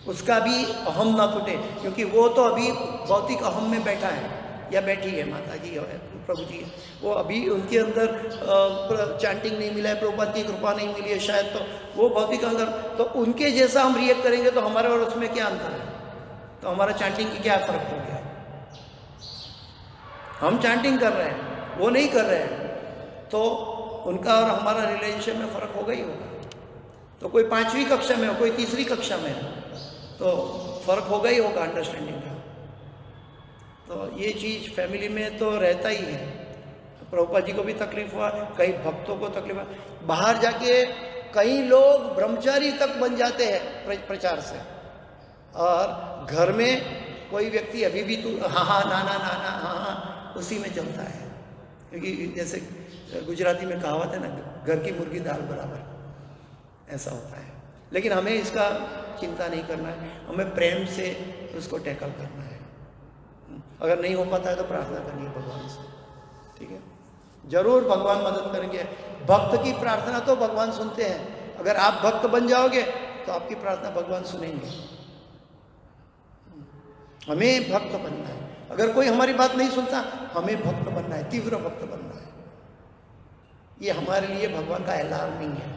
उसका भी अहम ना टूटे, क्योंकि वो तो अभी भौतिक अहम में बैठा है या बैठी है, माता जी है, प्रभु जी है, वो अभी उनके अंदर चैंटिंग नहीं मिला है, प्रभुपाद की कृपा नहीं मिली है शायद, तो वो भौतिक अंदर, तो उनके जैसा हम रिएक्ट करेंगे तो हमारे और उसमें क्या अंतर है? तो हमारा चैंटिंग की क्या फर्क हो गया? हम चैंटिंग कर रहे हैं, वो नहीं कर रहे हैं, तो उनका और हमारा रिलेशनशिप में फ़र्क होगा ही होगा। तो कोई 5वीं कक्षा में हो, कोई 3री कक्षा में हो, तो फ़र्क होगा ही होगा अंडरस्टैंडिंग का। तो ये चीज़ फैमिली में तो रहता ही है। प्रभुपाद जी को भी तकलीफ हुआ, कई भक्तों को तकलीफ हुआ, बाहर जाके कई लोग ब्रह्मचारी तक बन जाते हैं प्रचार से, और घर में कोई व्यक्ति अभी भी तू हाँ हाँ ना ना ना ना हाँ हाँ उसी में चलता है। क्योंकि जैसे गुजराती में कहावत है ना, घर की मुर्गी दाल बराबर, ऐसा होता है। लेकिन हमें इसका चिंता नहीं करना है, हमें प्रेम से उसको टैकल करना है। अगर नहीं हो पाता है तो प्रार्थना करनी है भगवान से, ठीक है। जरूर भगवान मदद करेंगे। भक्त की प्रार्थना तो भगवान सुनते हैं। अगर आप भक्त बन जाओगे तो आपकी प्रार्थना भगवान सुनेंगे। हमें भक्त बनना है। अगर कोई हमारी बात नहीं सुनता, हमें भक्त बनना है, तीव्र भक्त बनना है। ये हमारे लिए भगवान का अलार्मिंग है,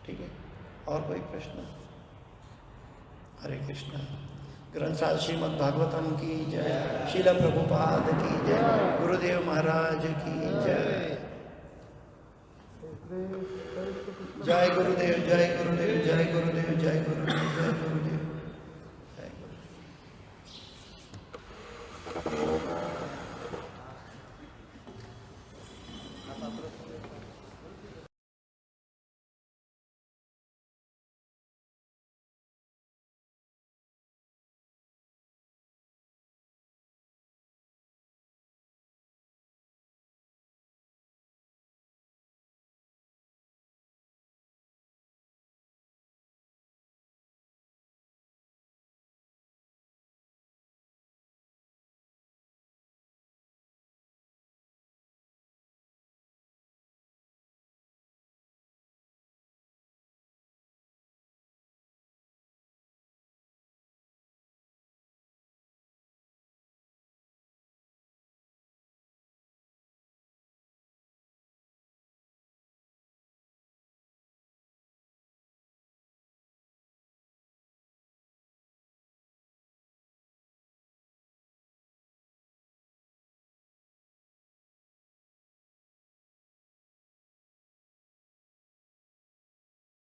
ठीक है। और कोई प्रश्न? हरे कृष्णा। ग्रंथराज श्रीमद् भागवतम की जय, श्रील प्रभुपाद की जय, गुरुदेव महाराज की जय। जय गुरुदेव, जय गुरुदेव, जय गुरुदेव, जय गुरुदेव।